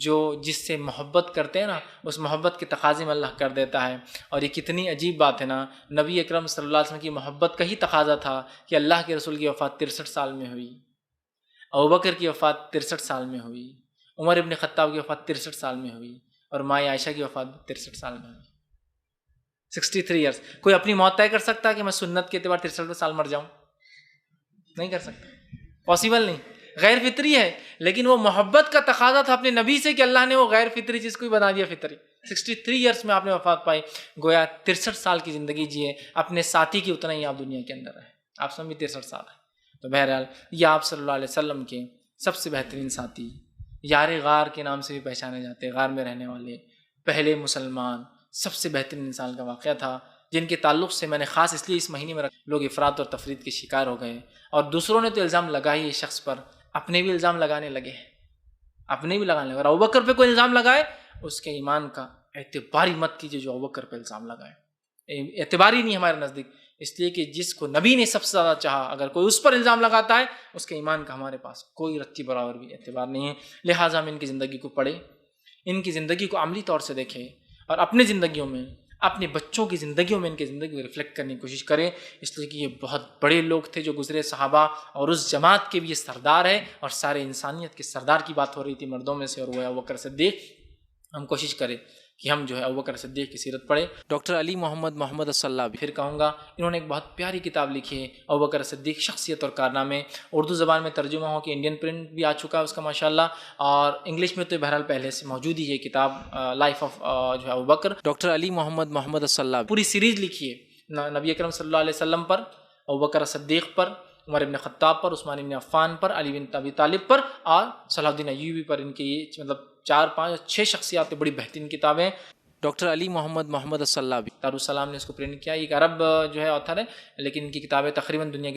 جو جس سے محبت کرتے ہیں نا، اس محبت کے تقاضے میں اللہ کر دیتا ہے۔ اور یہ کتنی عجیب بات ہے نا، نبی اکرم صلی اللہ علیہ وسلم کی محبت کا ہی تقاضا تھا کہ اللہ کے رسول کی وفات 63 سال میں ہوئی، ابوبکر کی وفات 63 سال میں ہوئی، عمر ابن خطاب کی وفات 63 سال میں ہوئی، اور ماں عائشہ کی وفات 63 سال میں ہوئی۔ 63 ایئرس۔ کوئی اپنی موت طے کر سکتا ہے کہ میں سنت کے اعتبار 63 سال مر جاؤں؟ نہیں کر سکتا، پاسبل نہیں، غیر فطری ہے۔ لیکن وہ محبت کا تقاضا تھا اپنے نبی سے کہ اللہ نے وہ غیر فطری چیز کو ہی بنا دیا فطری۔ 63 ایئرس میں آپ نے وفات پائی، گویا 63 سال کی زندگی جیے، اپنے ساتھی کی اتنا ہی آپ دنیا کے اندر رہے، آپ سب بھی 63 سال ہے۔ تو بہرحال یہ آپ صلی اللہ علیہ وسلم کے سب سے بہترین ساتھی، یار غار کے نام سے بھی پہچانے جاتے، غار میں رہنے والے پہلے مسلمان، سب سے بہترین انسان کا واقعہ تھا، جن کے تعلق سے میں نے خاص اس لیے اس مہینے میں لوگ افراط اور تفرید کے شکار ہو گئے، اور دوسروں نے تو الزام لگائی اس شخص پر، اپنے بھی الزام لگانے لگے، اپنے بھی لگانے لگے۔ اور ابوبکر پہ کوئی الزام لگائے اس کے ایمان کا اعتبار ہی مت کیجیے، جو ابوبکر پہ الزام لگائے اعتبار ہی نہیں ہمارے نزدیک، اس لیے کہ جس کو نبی نے سب سے زیادہ چاہا اگر کوئی اس پر الزام لگاتا ہے اس کے ایمان کا ہمارے پاس کوئی رتی برابر بھی اعتبار نہیں ہے۔ لہٰذا ہم ان کی زندگی کو پڑھیں، ان کی زندگی کو عملی طور سے دیکھیں، اور اپنے زندگیوں میں، اپنے بچوں کی زندگیوں میں ان کی زندگی کو ریفلیکٹ کرنے کی کوشش کریں، اس لیے کہ یہ بہت بڑے لوگ تھے جو گزرے صحابہ، اور اس جماعت کے بھی یہ سردار ہے، اور سارے انسانیت کے سردار کی بات ہو رہی تھی مردوں میں سے، اور وہ ابوبکر صدیق۔ ہم کوشش کریں کہ ہم جو ہے ابوبکر صدیق کی سیرت پڑھیں۔ ڈاکٹر علی محمد اسلّہ پھر کہوں گا، انہوں نے ایک بہت پیاری کتاب لکھی ہے ابوبکر صدیق شخصیت اور کارنامے، اردو زبان میں ترجمہ ہو کے انڈین پرنٹ بھی آ چکا ہے اس کا ماشاءاللہ، اور انگلش میں تو بہرحال پہلے سے موجود ہی ہے کتاب لائف آف جو ہے ابوبکر، ڈاکٹر علی محمد اسلّہ پوری سیریز لکھی ہے نبی اکرم صلی اللہ علیہ وسلم پر، ابوبکر صدیق پر، عمر ابن خطاب پر، عثمان ابن عفان پر، علی بن ابی طالب پر اور صلاح الدین ایوبی پر. ان کی یہ مطلب 4 5 6 شخصیات بڑی بہترین کتابیں. ڈاکٹر علی محمد السلابی دارالسلام نے اس کو پرنٹ کیا. ایک عرب جو ہے آتھر ہے، لیکن ان کی کتابیں تقریباً دنیا